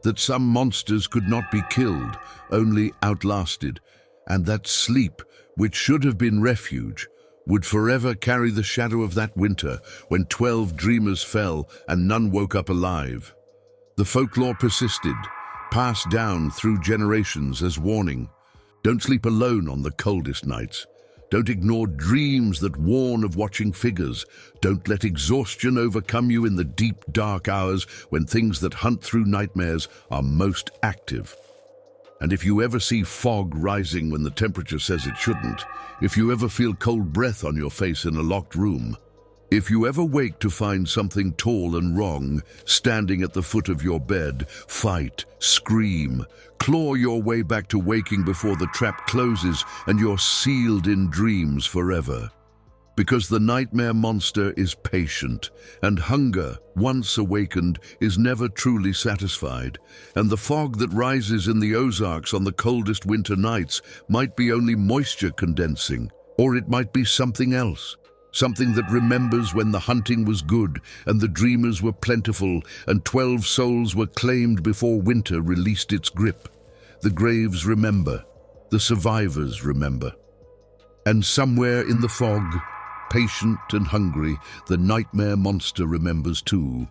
A: that some monsters could not be killed, only outlasted, and that sleep, which should have been refuge, would forever carry the shadow of that winter when 12 dreamers fell and none woke up alive. The folklore persisted, passed down through generations as warning. Don't sleep alone on the coldest nights. Don't ignore dreams that warn of watching figures. Don't let exhaustion overcome you in the deep, dark hours when things that hunt through nightmares are most active. And if you ever see fog rising when the temperature says it shouldn't, if you ever feel cold breath on your face in a locked room, if you ever wake to find something tall and wrong standing at the foot of your bed, fight, scream, claw your way back to waking before the trap closes and you're sealed in dreams forever. Because the nightmare monster is patient, and hunger, once awakened, is never truly satisfied, and the fog that rises in the Ozarks on the coldest winter nights might be only moisture condensing, or it might be something else. Something that remembers when the hunting was good and the dreamers were plentiful and 12 souls were claimed before winter released its grip. The graves remember, the survivors remember. And somewhere in the fog, patient and hungry, the nightmare monster remembers too.